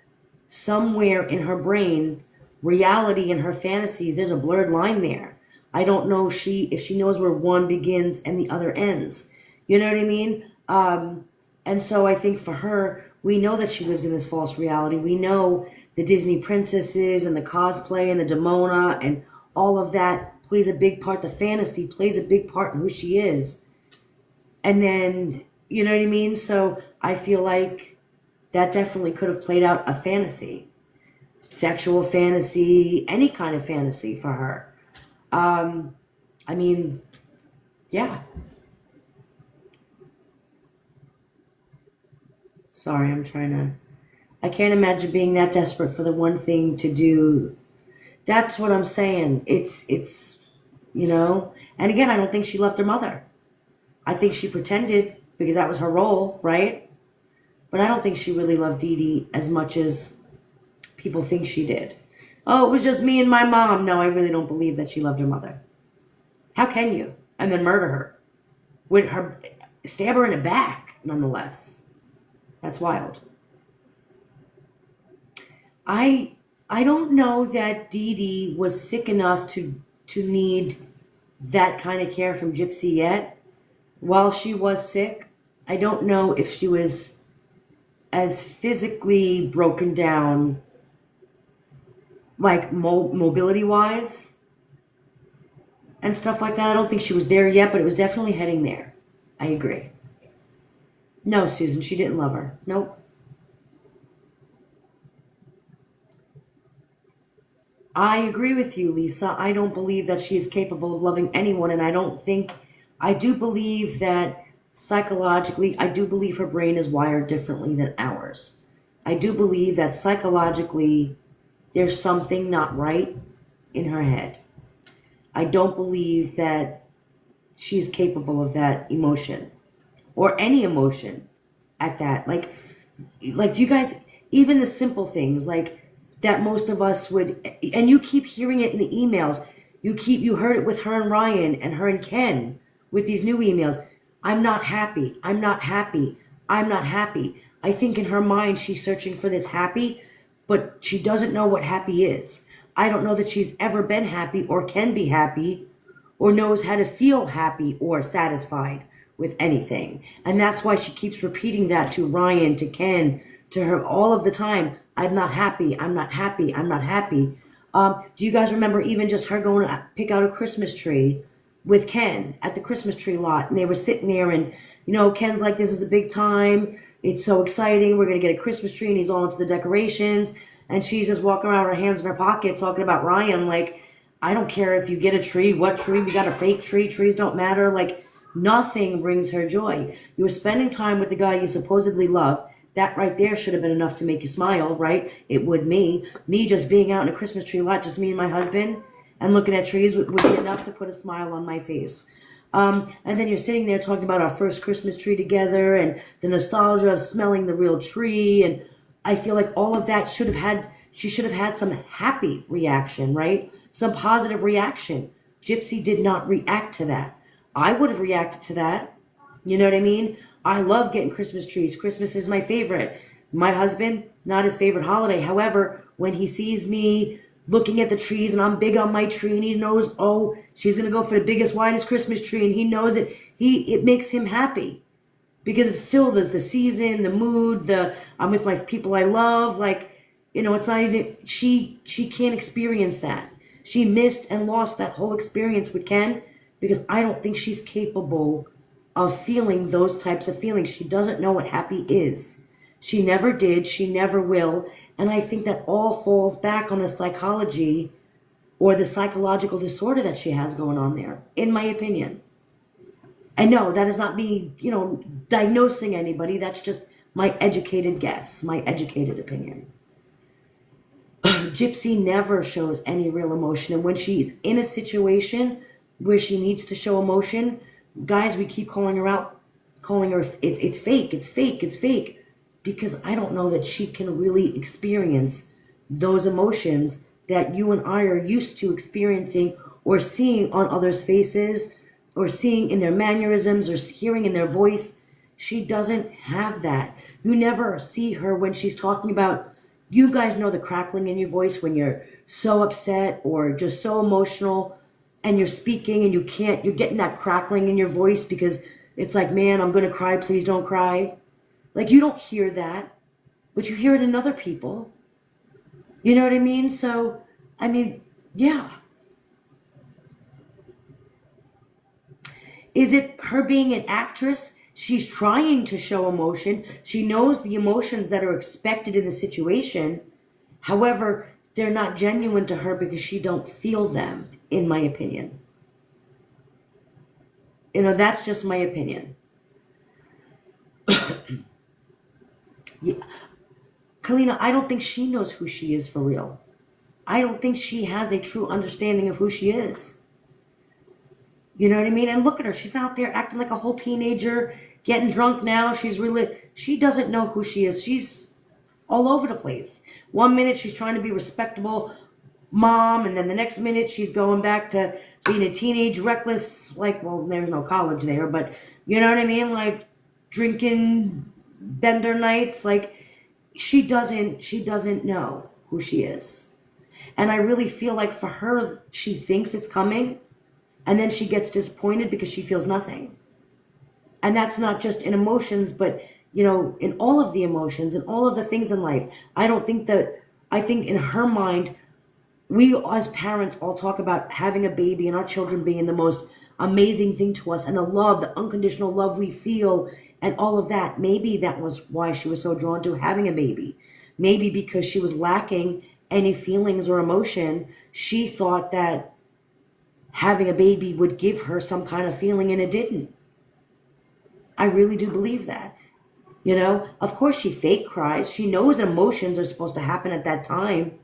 Speaker 1: somewhere in her brain, reality and her fantasies, there's a blurred line there. I don't know if she knows where one begins and the other ends. You know what I mean? And so I think for her, we know that she lives in this false reality. We know the Disney princesses and the cosplay and the Demona and all of that plays a big part. The fantasy plays a big part in who she is. And then, you know what I mean? So I feel like that definitely could have played out a fantasy. Sexual fantasy, any kind of fantasy for her. I mean, yeah. Sorry, I can't imagine being that desperate for the one thing to do. That's what I'm saying. It's, you know, and again, I don't think she loved her mother. I think she pretended because that was her role, right? But I don't think she really loved Dee Dee as much as people think she did. Oh, it was just me and my mom. No, I really don't believe that she loved her mother. How can you? And then murder her. With her, stab her in the back, nonetheless. That's wild. I don't know that Dee Dee was sick enough to need that kind of care from Gypsy yet. While she was sick, I don't know if she was as physically broken down, like mobility-wise and stuff like that. I don't think she was there yet, but it was definitely heading there. I agree. No, Susan, she didn't love her. Nope. I agree with you, Lisa. I don't believe that she is capable of loving anyone, and I do believe that psychologically, I do believe her brain is wired differently than ours. I do believe that psychologically, there's something not right in her head. I don't believe that she's capable of that emotion or any emotion at that. Like, do you guys, even the simple things like that most of us would, and you keep hearing it in the emails. You heard it with her and Ryan and her and Ken with these new emails. I'm not happy. I'm not happy. I'm not happy. I think in her mind, she's searching for this happy, but she doesn't know what happy is. I don't know that she's ever been happy or can be happy or knows how to feel happy or satisfied with anything. And that's why she keeps repeating that to Ryan, to Ken, to her all of the time. I'm not happy. I'm not happy. I'm not happy. Do you guys remember even just her going to pick out a Christmas tree with Ken at the Christmas tree lot? And they were sitting there and, you know, Ken's like, this is a big time. It's so exciting. We're going to get a Christmas tree. And he's all into the decorations. And she's just walking around with her hands in her pocket talking about Ryan. Like, I don't care if you get a tree, what tree, we got a fake tree. Trees don't matter. Like, nothing brings her joy. You were spending time with the guy you supposedly love. That right there should have been enough to make you smile, right? It would me. Me just being out in a Christmas tree lot, just me and my husband, and looking at trees would be enough to put a smile on my face. And then you're sitting there talking about our first Christmas tree together and the nostalgia of smelling the real tree. And I feel like all of that she should have had some happy reaction, right? Some positive reaction. Gypsy did not react to that. I would have reacted to that. You know what I mean? I love getting Christmas trees. Christmas is my favorite. My husband, not his favorite holiday. However, when he sees me looking at the trees and I'm big on my tree and he knows, oh, she's going to go for the biggest, widest Christmas tree and he knows it, it makes him happy. Because it's still the season, the mood, I'm with my people I love. Like, it's not even, she can't experience that. She missed and lost that whole experience with Ken because I don't think she's capable of feeling those types of feelings. She doesn't know what happy is. She never did. She never will. And I think that all falls back on the psychology or the psychological disorder that she has going on there, in my opinion. And no, that is not me, diagnosing anybody. That's just my educated guess, my educated opinion. Gypsy never shows any real emotion. And when she's in a situation where she needs to show emotion, guys, we keep calling her out, calling her, it's fake, it's fake, it's fake. Because I don't know that she can really experience those emotions that you and I are used to experiencing or seeing on others' faces, or seeing in their mannerisms, or hearing in their voice. She doesn't have that. You never see her when she's talking about, you guys know the crackling in your voice when you're so upset or just so emotional and you're speaking and you're getting that crackling in your voice because it's like, man, I'm going to cry, please don't cry. Like, you don't hear that, but you hear it in other people. You know what I mean? So, yeah. Is it her being an actress? She's trying to show emotion. She knows the emotions that are expected in the situation. However, they're not genuine to her because she don't feel them, in my opinion. That's just my opinion. Yeah. Kalina, I don't think she knows who she is for real. I don't think she has a true understanding of who she is. You know what I mean? And look at her. She's out there acting like a whole teenager, getting drunk now. She doesn't know who she is. She's all over the place. One minute she's trying to be respectable mom, and then the next minute she's going back to being a teenage reckless, there's no college there, but you know what I mean? Like drinking bender nights. Like she doesn't know who she is. And I really feel like for her, she thinks it's coming. And then she gets disappointed because she feels nothing. And that's not just in emotions, but, in all of the emotions and all of the things in life. I think in her mind, we as parents all talk about having a baby and our children being the most amazing thing to us and the love, the unconditional love we feel and all of that. Maybe that was why she was so drawn to having a baby. Maybe because she was lacking any feelings or emotion, she thought that having a baby would give her some kind of feeling, and it didn't. I really do believe that. Of course she fake cries. She knows emotions are supposed to happen at that time,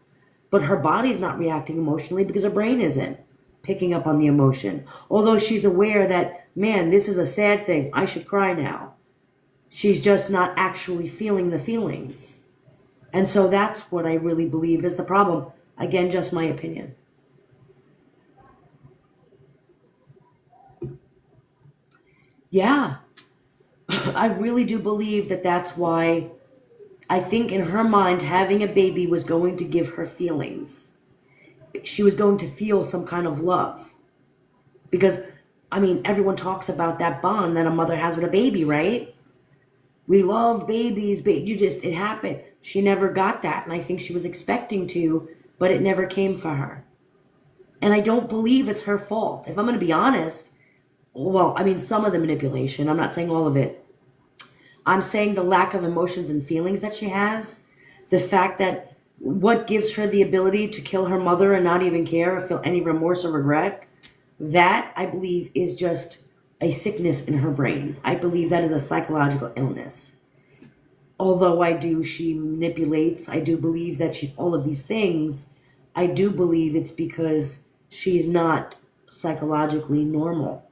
Speaker 1: but her body's not reacting emotionally because her brain isn't picking up on the emotion. Although she's aware that, man, this is a sad thing. I should cry now. She's just not actually feeling the feelings. And so that's what I really believe is the problem. Again, just my opinion. Yeah, I really do believe that that's why I think in her mind having a baby was going to give her feelings. She was going to feel some kind of love. Because, everyone talks about that bond that a mother has with a baby, right? We love babies, it happened. She never got that, and I think she was expecting to, but it never came for her. And I don't believe it's her fault. If I'm going to be honest, some of the manipulation. I'm not saying all of it. I'm saying the lack of emotions and feelings that she has. The fact that what gives her the ability to kill her mother and not even care or feel any remorse or regret, that I believe is just a sickness in her brain. I believe that is a psychological illness. Although she manipulates, I do believe that she's all of these things. I do believe it's because she's not psychologically normal.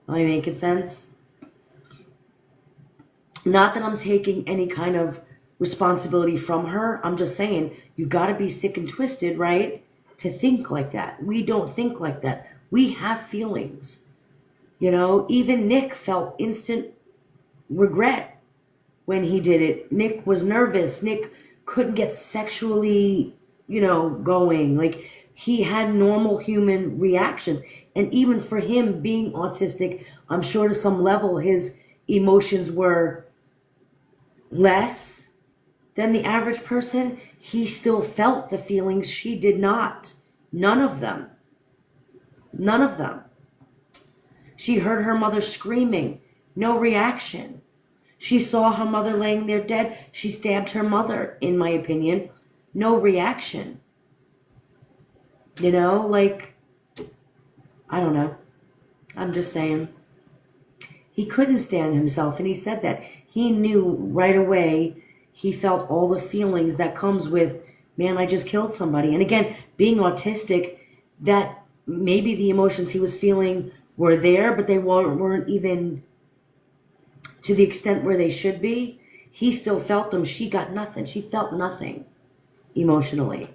Speaker 1: Am I making sense? Not that I'm taking any kind of responsibility from her. I'm just saying, you got to be sick and twisted, right? To think like that. We don't think like that. We have feelings. Even Nick felt instant regret when he did it. Nick was nervous. Nick couldn't get sexually, going. Like, he had normal human reactions. And even for him being autistic, I'm sure to some level his emotions were less than the average person. He still felt the feelings. She did not. None of them. None of them. She heard her mother screaming. No reaction. She saw her mother laying there dead. She stabbed her mother, in my opinion. No reaction. Like, I don't know. I'm just saying. He couldn't stand himself, and he said that. He knew right away. He felt all the feelings that comes with, man, I just killed somebody. And again, being autistic, that maybe the emotions he was feeling were there, but they weren't even to the extent where they should be. He still felt them. She got nothing. She felt nothing emotionally.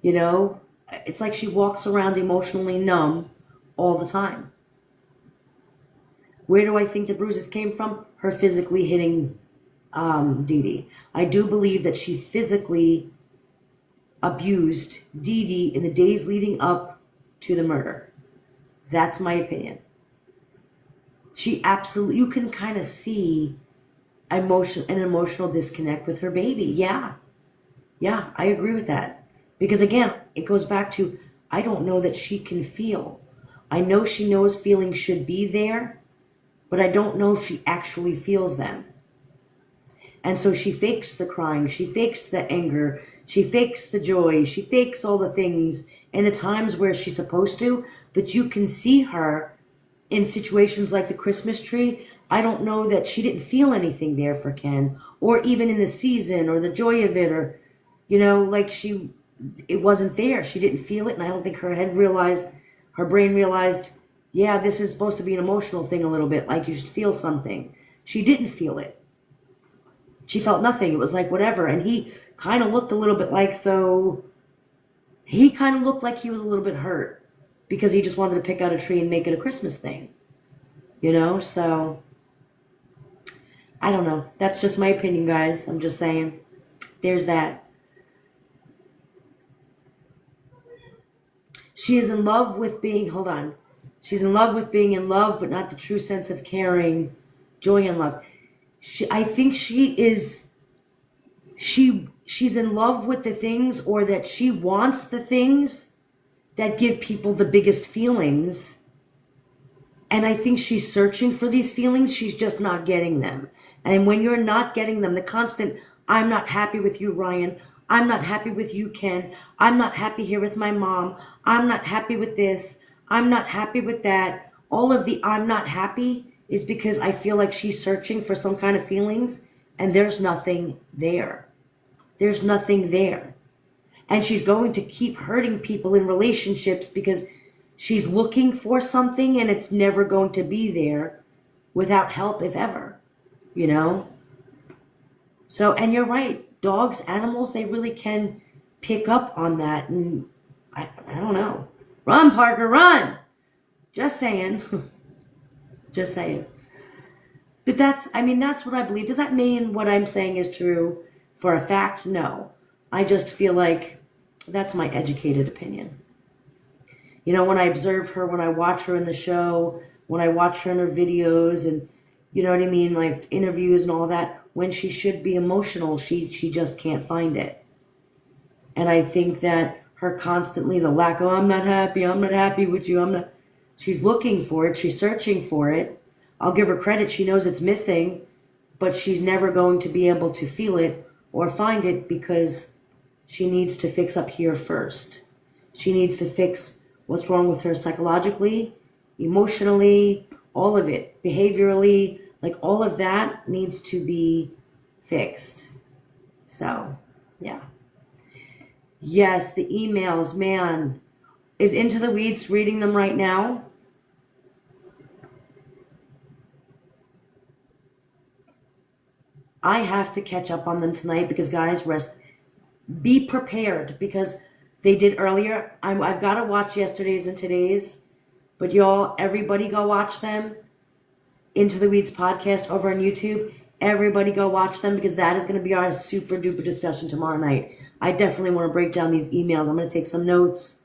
Speaker 1: It's like she walks around emotionally numb all the time. Where do I think the bruises came from? Her physically hitting Dee Dee. I do believe that she physically abused Dee Dee in the days leading up to the murder. That's my opinion. She absolutely, you can kind of see an emotional disconnect with her baby. Yeah, I agree with that. Because again, it goes back to, I don't know that she can feel. I know she knows feelings should be there, but I don't know if she actually feels them. And so she fakes the crying, she fakes the anger, she fakes the joy, she fakes all the things in the times where she's supposed to, but you can see her in situations like the Christmas tree. I don't know that she didn't feel anything there for Ken, or even in the season, or the joy of it, or, like it wasn't there. She didn't feel it, and I don't think her brain realized, yeah, this is supposed to be an emotional thing a little bit, like you should feel something. She didn't feel it. She felt nothing. It was like whatever. And he kind of looked a little bit like, he kind of looked like he was a little bit hurt because he just wanted to pick out a tree and make it a Christmas thing. So I don't know. That's just my opinion, guys. I'm just saying. There's that. She is in love with being, She's in love with being in love, but not the true sense of caring, joy and love. I think she's in love with the things, or that she wants the things that give people the biggest feelings. And I think she's searching for these feelings. She's just not getting them. And when you're not getting them, the constant, I'm not happy with you, Ryan. I'm not happy with you, Ken. I'm not happy here with my mom. I'm not happy with this. I'm not happy with that. All of the I'm not happy is because I feel like she's searching for some kind of feelings, and there's nothing there. There's nothing there. And she's going to keep hurting people in relationships because she's looking for something, and it's never going to be there without help, if ever. So, and you're right. Dogs, animals, they really can pick up on that. And I don't know. Run, Parker, run! Just saying. Just saying. But that's what I believe. Does that mean what I'm saying is true for a fact? No. I just feel like that's my educated opinion. When I observe her, when I watch her in the show, when I watch her in her videos, and you know what I mean, like interviews and all that, when she should be emotional, she just can't find it. And I think that her constantly, the lack of, I'm not happy with you, she's looking for it, she's searching for it. I'll give her credit, she knows it's missing, but she's never going to be able to feel it or find it because she needs to fix up here first. She needs to fix what's wrong with her psychologically, emotionally, all of it, behaviorally, like all of that needs to be fixed. So, yeah. Yes, the emails, man. Is Into the Weeds reading them right now? I have to catch up on them tonight because, guys, be prepared because they did earlier. I've got to watch yesterday's and today's, but y'all, everybody go watch them. Into the Weeds podcast over on YouTube. Everybody go watch them because that is going to be our super duper discussion tomorrow night. I definitely want to break down these emails. I'm going to take some notes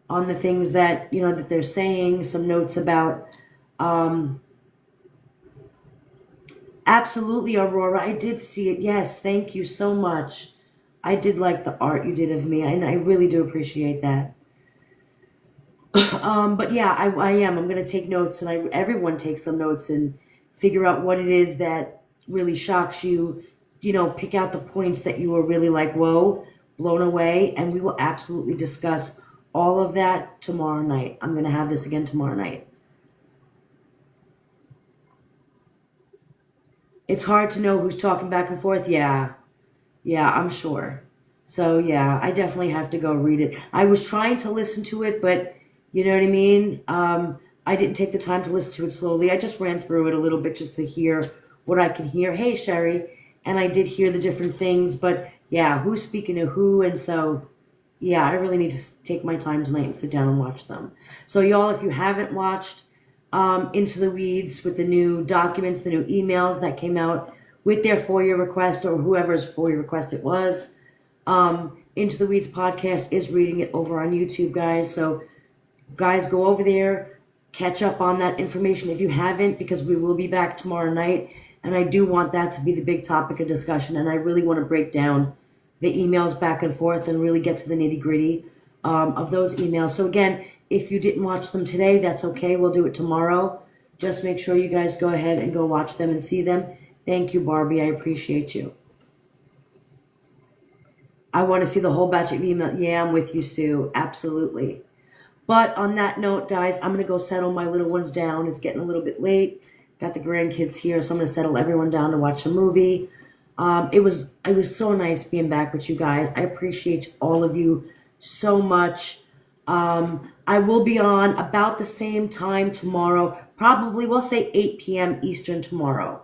Speaker 1: on the things that, you know, that they're saying, some notes about, absolutely, Aurora. I did see it. Yes, thank you so much. I did like the art you did of me, and I really do appreciate that. But yeah, I am. I'm gonna take notes, and everyone takes some notes and figure out what it is that really shocks you. You know, pick out the points that you were really like, whoa, blown away, and we will absolutely discuss all of that tomorrow night. I'm gonna have this again tomorrow night. It's hard to know who's talking back and forth. Yeah, I'm sure. So yeah, I definitely have to go read it. I was trying to listen to it, but you know what I mean? I didn't take the time to listen to it slowly. I just ran through it a little bit just to hear what I could hear. Hey, Sherry. And I did hear the different things, but yeah, who's speaking to who? And so, yeah, I really need to take my time tonight and sit down and watch them. So y'all, if you haven't watched Into the Weeds with the new documents, the new emails that came out with their FOIA request or whoever's FOIA request it was, Into the Weeds podcast is reading it over on YouTube, guys. So guys, go over there, catch up on that information if you haven't, because we will be back tomorrow night. And I do want that to be the big topic of discussion. And I really want to break down the emails back and forth and really get to the nitty gritty of those emails. So again, if you didn't watch them today, that's okay. We'll do it tomorrow. Just make sure you guys go ahead and go watch them and see them. Thank you, Barbie. I appreciate you. I want to see the whole batch of emails. Yeah, I'm with you, Sue. Absolutely. But on that note, guys, I'm going to go settle my little ones down. It's getting a little bit late. Got the grandkids here, so I'm going to settle everyone down to watch a movie. It was so nice being back with you guys. I appreciate all of you so much. I will be on about the same time tomorrow. Probably, we'll say 8 p.m. Eastern tomorrow.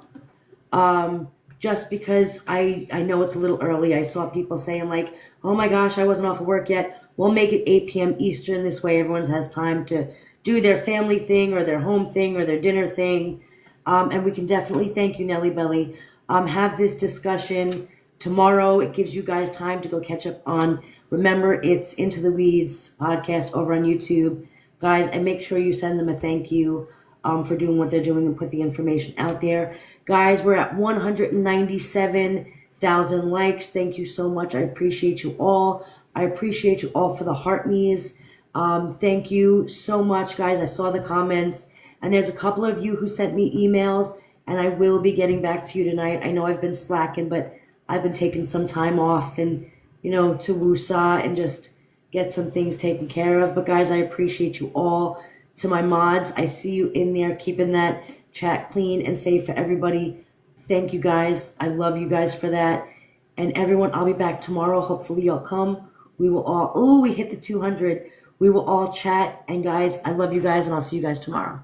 Speaker 1: Just because I know it's a little early. I saw people saying like, oh my gosh, I wasn't off of work yet. We'll make it 8 p.m. Eastern. This way everyone has time to do their family thing or their home thing or their dinner thing. And we can definitely, thank you, Nelly Belly, have this discussion tomorrow. It gives you guys time to go catch up on. Remember, it's Into the Weeds podcast over on YouTube. Guys, and make sure you send them a thank you for doing what they're doing and put the information out there. Guys, we're at 197,000 likes. Thank you so much. I appreciate you all. I appreciate you all for the heart me's. Thank you so much, guys. I saw the comments. And there's a couple of you who sent me emails. And I will be getting back to you tonight. I know I've been slacking, but I've been taking some time off and, you know, to woosah and just get some things taken care of. But guys, I appreciate you all. To my mods, I see you in there keeping that chat clean and safe for everybody. Thank you guys. I love you guys for that. And everyone, I'll be back tomorrow. Hopefully you'll come. We will all, we hit the 200. We will all chat. And guys, I love you guys and I'll see you guys tomorrow.